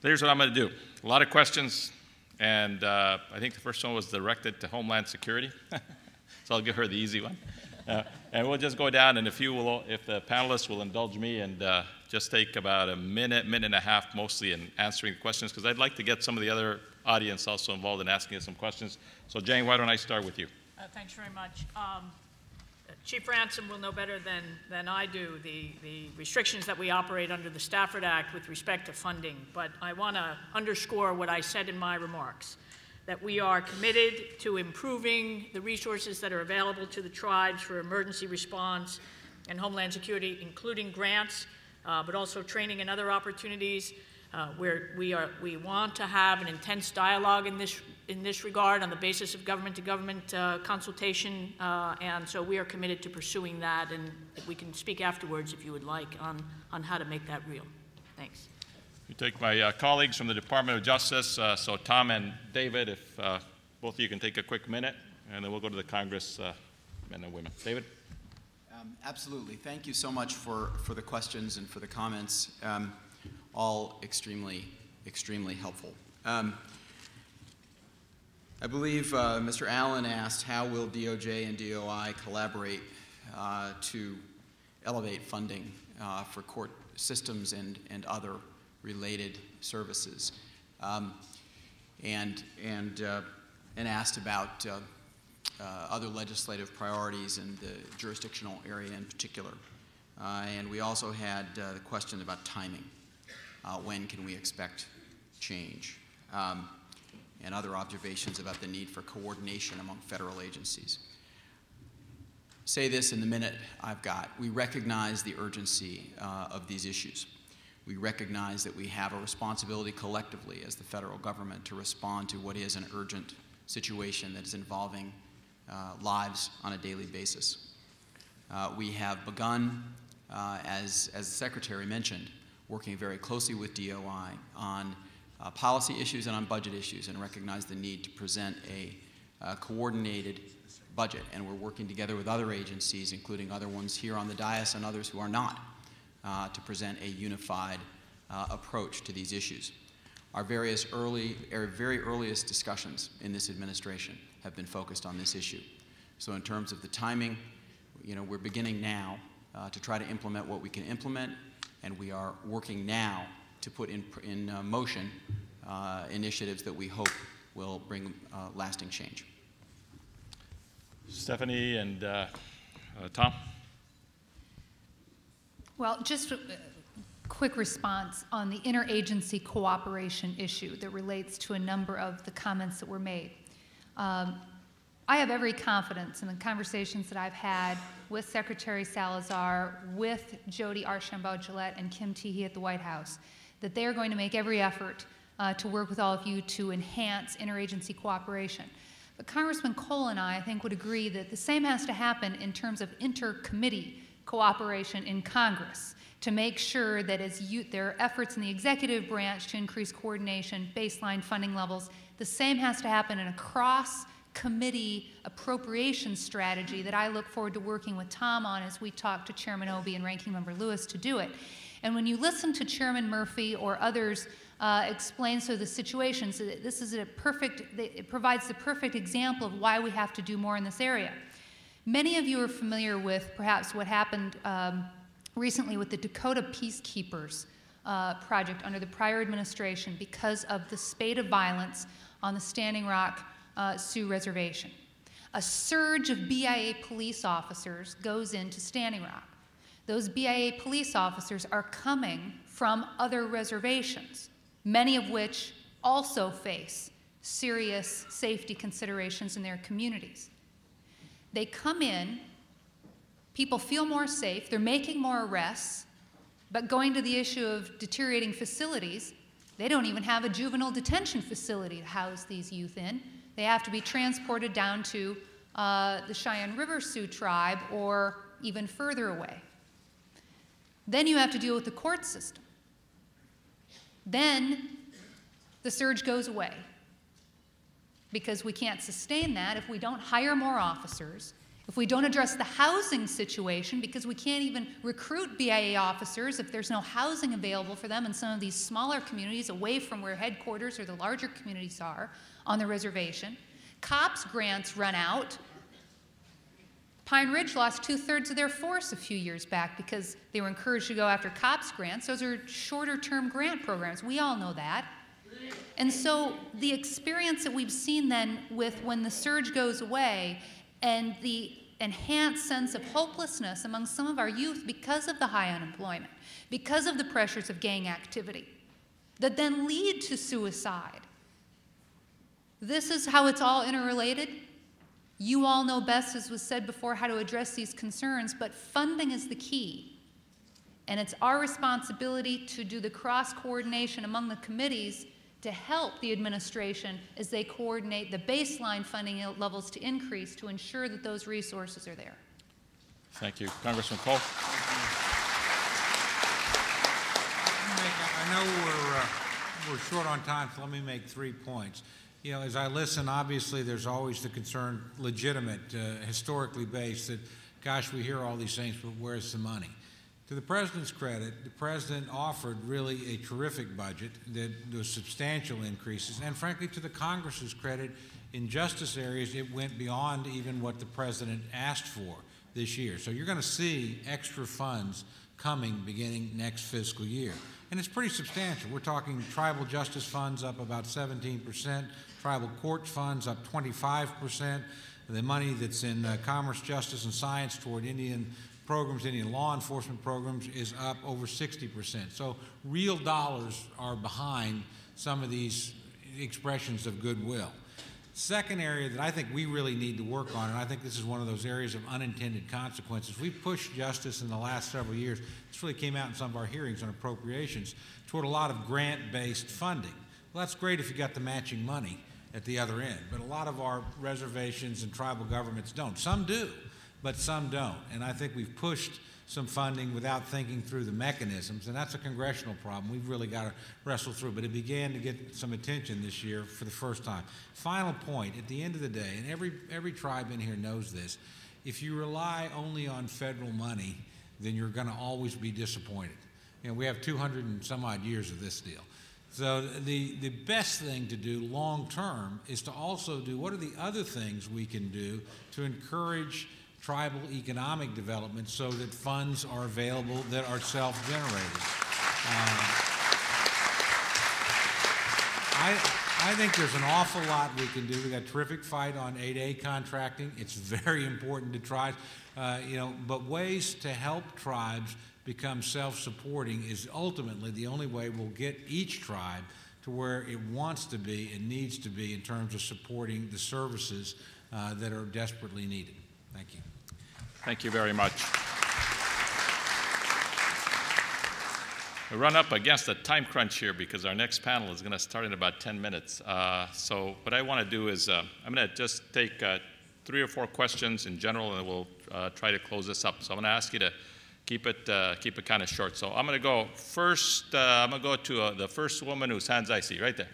Here's what I'm going to do. A lot of questions, and I think the first one was directed to Homeland Security. So I'll give her the easy one. And we'll just go down, and if the panelists will indulge me and just take about a minute and a half mostly in answering the questions, because I'd like to get some of the other audience also involved in asking us some questions. So Jane, why don't I start with you? Thanks very much. Chief Ransom will know better than I do the restrictions that we operate under the Stafford Act with respect to funding, but I want to underscore what I said in my remarks, that we are committed to improving the resources that are available to the tribes for emergency response and Homeland Security, including grants, but also training and other opportunities. Where we want to have an intense dialogue in this regard on the basis of government-to-government consultation, and so we are committed to pursuing that, and we can speak afterwards if you would like on how to make that real. Thanks. You take my colleagues from the Department of Justice, so Tom and David, if both of you can take a quick minute, and then we'll go to the Congress men and women. David? Absolutely. Thank you so much for the questions and for the comments. All extremely helpful. I believe Mr. Allen asked, how will DOJ and DOI collaborate to elevate funding for court systems and other related services, and asked about other legislative priorities in the jurisdictional area in particular. And we also had the question about timing. When can we expect change? And other observations about the need for coordination among federal agencies. Say this in the minute I've got. We recognize the urgency of these issues. We recognize that we have a responsibility collectively as the federal government to respond to what is an urgent situation that is involving lives on a daily basis. We have begun, as the Secretary mentioned, working very closely with DOI on policy issues and on budget issues, and recognize the need to present a coordinated budget, and we're working together with other agencies, including other ones here on the dais and others who are not, to present a unified approach to these issues. Our very earliest discussions in this administration have been focused on this issue. So in terms of the timing, we're beginning now to try to implement what we can implement, and we are working now to put in motion initiatives that we hope will bring lasting change. Stephanie and Tom? Well, just a quick response on the interagency cooperation issue that relates to a number of the comments that were made. I have every confidence in the conversations that I've had with Secretary Salazar, with Jody Archambault-Gillette, and Kim Teehee at the White House, that they are going to make every effort to work with all of you to enhance interagency cooperation. But Congressman Cole and I think, would agree that the same has to happen in terms of intercommittee cooperation in Congress to make sure that as there are efforts in the executive branch to increase coordination, baseline funding levels, the same has to happen in a cross-committee appropriation strategy that I look forward to working with Tom on as we talk to Chairman Obey and Ranking Member Lewis to do it. And when you listen to Chairman Murphy or others explain so the situations, this is it provides the perfect example of why we have to do more in this area. Many of you are familiar with perhaps what happened recently with the Dakota Peacekeepers project under the prior administration because of the spate of violence on the Standing Rock Sioux Reservation. A surge of BIA police officers goes into Standing Rock. Those BIA police officers are coming from other reservations, many of which also face serious safety considerations in their communities. They come in, people feel more safe, they're making more arrests, but going to the issue of deteriorating facilities, they don't even have a juvenile detention facility to house these youth in. They have to be transported down to the Cheyenne River Sioux tribe or even further away. Then you have to deal with the court system. Then the surge goes away because we can't sustain that if we don't hire more officers, if we don't address the housing situation because we can't even recruit BIA officers if there's no housing available for them in some of these smaller communities away from where headquarters or the larger communities are on the reservation. COPS grants run out. Pine Ridge lost 2/3 of their force a few years back because they were encouraged to go after COPS grants. Those are shorter-term grant programs. We all know that. And so the experience that we've seen then with when the surge goes away and the enhanced sense of hopelessness among some of our youth because of the high unemployment, because of the pressures of gang activity, that then lead to suicide. This is how it's all interrelated. You all know best, as was said before, how to address these concerns, but funding is the key. And it's our responsibility to do the cross-coordination among the committees to help the administration as they coordinate the baseline funding levels to increase to ensure that those resources are there. Thank you. Congressman Cole. I know we're short on time, so let me make 3 points. You know, as I listen, obviously there's always the concern, legitimate, historically based, that, gosh, we hear all these things, but where's the money? To the President's credit, the President offered really a terrific budget that was substantial increases, and frankly, to the Congress's credit, in justice areas, it went beyond even what the President asked for this year. So you're going to see extra funds coming beginning next fiscal year. And it's pretty substantial. We're talking tribal justice funds up about 17%, tribal court funds up 25%, the money that's in commerce, justice, and science toward Indian programs, Indian law enforcement programs, is up over 60%. So real dollars are behind some of these expressions of goodwill. Second area that I think we really need to work on, and I think this is one of those areas of unintended consequences, we pushed justice in the last several years. This really came out in some of our hearings on appropriations toward a lot of grant-based funding. Well, that's great if you got the matching money at the other end, but a lot of our reservations and tribal governments don't. Some do, but some don't. And I think we've pushed some funding without thinking through the mechanisms, and that's a congressional problem we've really got to wrestle through, but it began to get some attention this year for the first time. Final point, at the end of the day, and every tribe in here knows this, if you rely only on federal money, then you're going to always be disappointed. You know, we have 200 and some odd years of this deal. So the best thing to do long term is to also do what are the other things we can do to encourage tribal economic development so that funds are available that are self-generated. I think there's an awful lot we can do. We got a terrific fight on 8A contracting. It's very important to tribes, but ways to help tribes become self-supporting is ultimately the only way we'll get each tribe to where it wants to be and needs to be in terms of supporting the services that are desperately needed. Thank you. Thank you very much. We run up against a time crunch here because our next panel is going to start in about 10 minutes. So what I want to do is I'm going to just take 3 or 4 questions in general, and we'll try to close this up. So I'm going to ask you to keep it kind of short. So I'm going to go first. I'm going to go to the first woman whose hands I see right there.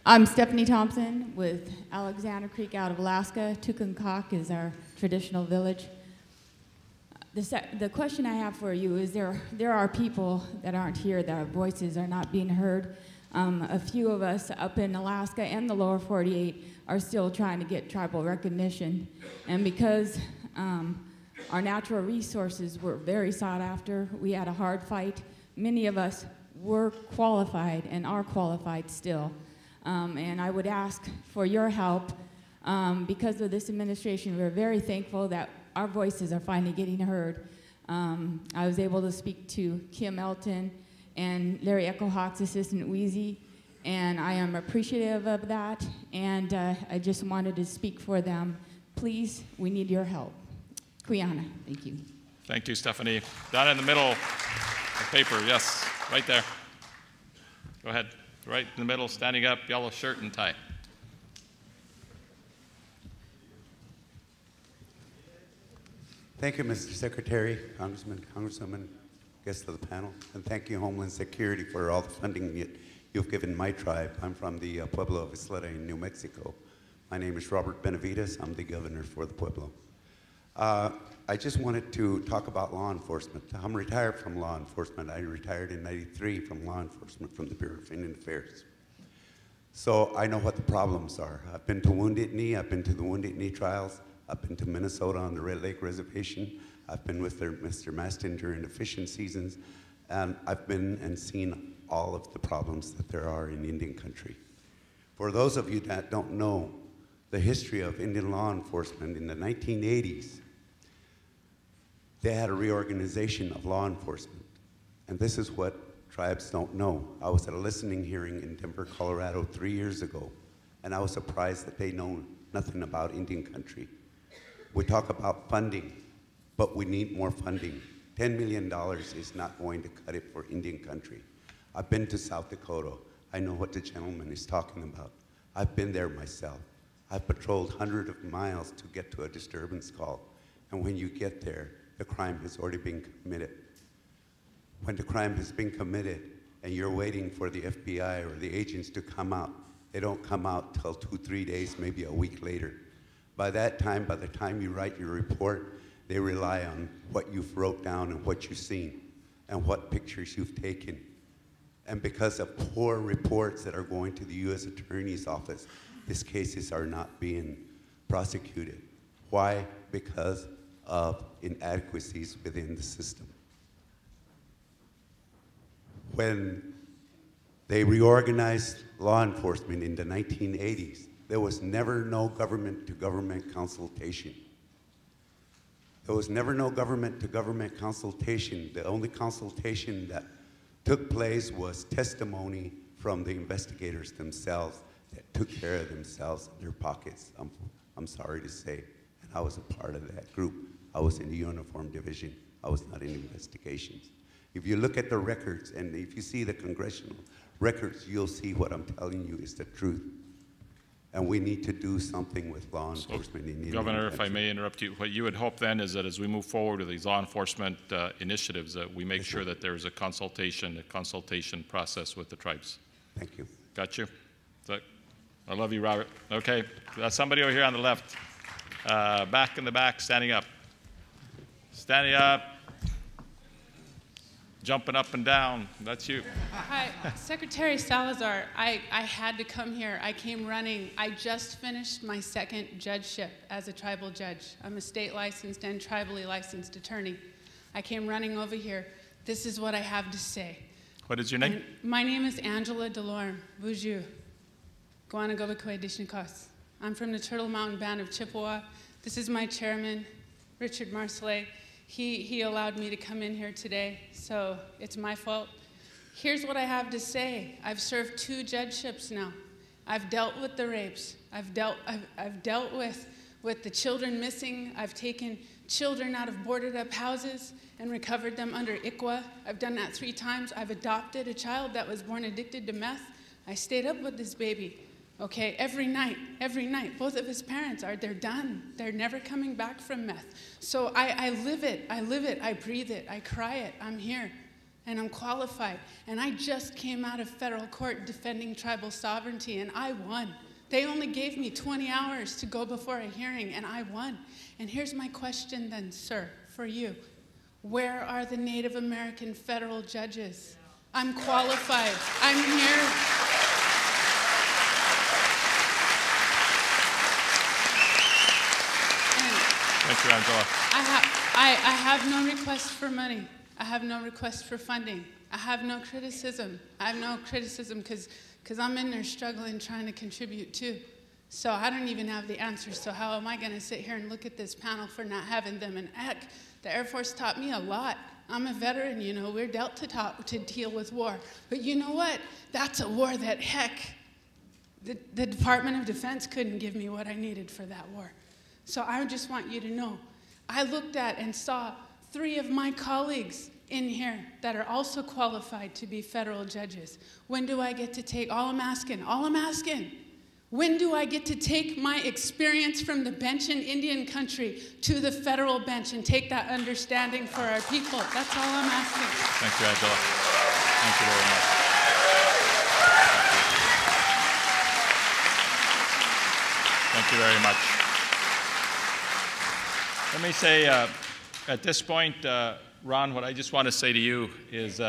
I'm Stephanie Thompson with Alexander Creek out of Alaska. Tukunkak is our traditional village. The question I have for you is there are people that aren't here, that our voices are not being heard. A few of us up in Alaska and the lower 48 are still trying to get tribal recognition. And because our natural resources were very sought after, we had a hard fight. Many of us were qualified and are qualified still. And I would ask for your help. Because of this administration, we're very thankful that our voices are finally getting heard. I was able to speak to Kim Elton and Larry Echo Hawk's assistant, Wheezy, and I am appreciative of that, and I just wanted to speak for them. Please, we need your help. Quiana, thank you. Thank you, Stephanie. Down in the middle of the paper, yes, right there. Go ahead. Right in the middle, standing up, yellow shirt and tie. Thank you, Mr. Secretary, Congressman, Congresswoman, guests of the panel, and thank you, Homeland Security, for all the funding you've given my tribe. I'm from the Pueblo of Isleta in New Mexico. My name is Robert Benavides. I'm the governor for the Pueblo. I just wanted to talk about law enforcement. I'm retired from law enforcement. I retired in '93 from law enforcement from the Bureau of Indian Affairs. So I know what the problems are. I've been to Wounded Knee. I've been to the Wounded Knee trials. I've been to Minnesota on the Red Lake Reservation. I've been with Mr. Mastin during the fishing seasons. And I've been and seen all of the problems that there are in Indian country. For those of you that don't know the history of Indian law enforcement, in the 1980s, they had a reorganization of law enforcement. And this is what tribes don't know. I was at a listening hearing in Denver, Colorado 3 years ago, and I was surprised that they know nothing about Indian country. We talk about funding, but we need more funding. $10 million is not going to cut it for Indian country. I've been to South Dakota. I know what the gentleman is talking about. I've been there myself. I've patrolled hundreds of miles to get to a disturbance call. And when you get there, the crime has already been committed. When the crime has been committed and you're waiting for the FBI or the agents to come out, they don't come out till 2-3 days, maybe a week later. By that time, by the time you write your report, they rely on what you've wrote down and what you've seen and what pictures you've taken. And because of poor reports that are going to the U.S. Attorney's Office, these cases are not being prosecuted. Why? Because of inadequacies within the system. When they reorganized law enforcement in the 1980s, there was never no government-to-government consultation. There was never no government-to-government consultation. The only consultation that took place was testimony from the investigators themselves that took care of themselves in their pockets, I'm sorry to say. And I was a part of that group. I was in the uniform division. I was not in investigations. If you look at the records and if you see the congressional records, you'll see what I'm telling you is the truth. And we need to do something with law enforcement in Indian Governor, country. if I may interrupt you, what you would hope then is that as we move forward with these law enforcement initiatives, that we make sure that there's a consultation process with the tribes. Thank you. Got you? I love you, Robert. Okay, somebody over here on the left. Back in the back, standing up. Standing up. Jumping up and down. That's you. Hi, Secretary Salazar. I had to come here. I came running. I just finished my second judgeship as a tribal judge. I'm a state licensed and tribally licensed attorney. I came running over here. This is what I have to say. What is your name? My name is Angela Delorme. Bonjour. Guanagobekwe Dishnikos. I'm from the Turtle Mountain Band of Chippewa. This is my chairman, Richard Marcellet. He allowed me to come in here today, so it's my fault. Here's what I have to say. I've served 2 judgeships now. I've dealt with the rapes. I've dealt with the children missing. I've taken children out of boarded up houses and recovered them under ICWA. I've done that 3 times. I've adopted a child that was born addicted to meth. I stayed up with this baby. Okay, every night, both of his parents they're done. They're never coming back from meth. So I live it, I breathe it, I cry it, I'm here, and I'm qualified. And I just came out of federal court defending tribal sovereignty, and I won. They only gave me 20 hours to go before a hearing, and I won. And here's my question then, sir, for you. Where are the Native American federal judges? I'm qualified, I'm here. Thank you, Angela. I have no request for money. I have no request for funding. I have no criticism. I have no criticism because I'm in there struggling, trying to contribute too. So I don't even have the answers. So how am I going to sit here and look at this panel for not having them? And heck, the Air Force taught me a lot. I'm a veteran, you know. We're dealt to deal with war. But you know what? That's a war that, heck, the Department of Defense couldn't give me what I needed for that war. So I just want you to know, I looked at and saw 3 of my colleagues in here that are also qualified to be federal judges. When do I get to take, all I'm asking, when do I get to take my experience from the bench in Indian country to the federal bench and take that understanding for our people? That's all I'm asking. Thank you, Angela. Thank you very much. Thank you very much. Let me say, at this point, Ron, what I just want to say to you is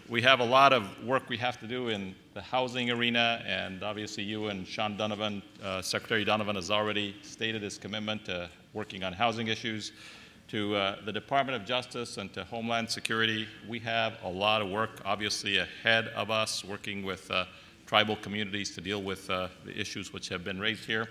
we have a lot of work we have to do in the housing arena, and obviously you and Sean Donovan, Secretary Donovan has already stated his commitment to working on housing issues. To the Department of Justice and to Homeland Security, we have a lot of work obviously ahead of us, working with tribal communities to deal with the issues which have been raised here.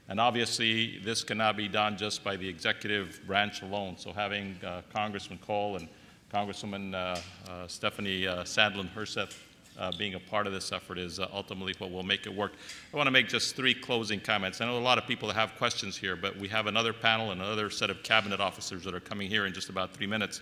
And obviously, this cannot be done just by the executive branch alone. So having Congressman Cole and Congresswoman Stephanie Sandlin Herseth being a part of this effort is ultimately what will make it work. I want to make just 3 closing comments. I know a lot of people have questions here, but we have another panel and another set of cabinet officers that are coming here in just about 3 minutes.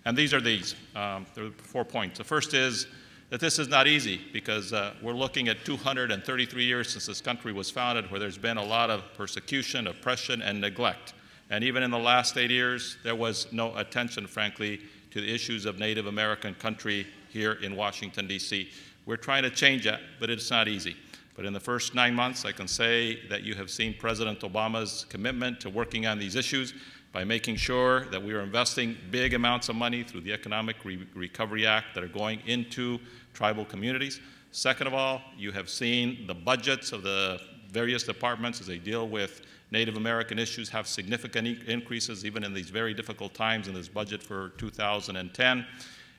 And these are these. There are 4 points. The first is that this is not easy because we're looking at 233 years since this country was founded, where there's been a lot of persecution, oppression, and neglect. And even in the last 8 years, there was no attention, frankly, to the issues of Native American country here in Washington, D.C. We're trying to change that, but it's not easy. But in the first 9 months, I can say that you have seen President Obama's commitment to working on these issues by making sure that we are investing big amounts of money through the Economic Recovery Act that are going into tribal communities. Second of all, you have seen the budgets of the various departments as they deal with Native American issues have significant increases even in these very difficult times in this budget for 2010.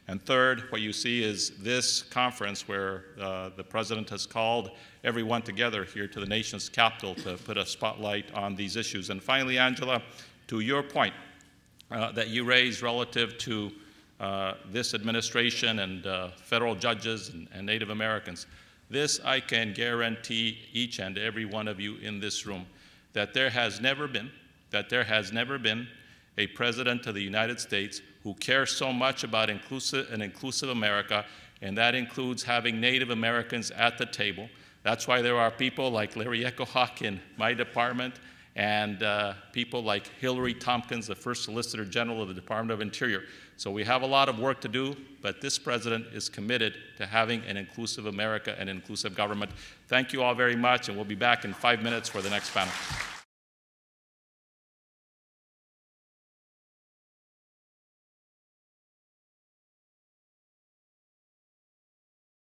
And third, what you see is this conference where the President has called everyone together here to the nation's capital to put a spotlight on these issues. And finally, Angela, to your point that you raised relative to this administration and federal judges and Native Americans, this I can guarantee each and every one of you in this room that there has never been a president of the United States who cares so much about an inclusive America, and that includes having Native Americans at the table. That's why there are people like Larry Echohawk in my department, and people like Hillary Tompkins, the first Solicitor General of the Department of Interior. So we have a lot of work to do, but this president is committed to having an inclusive America and inclusive government. Thank you all very much, and we'll be back in 5 minutes for the next panel.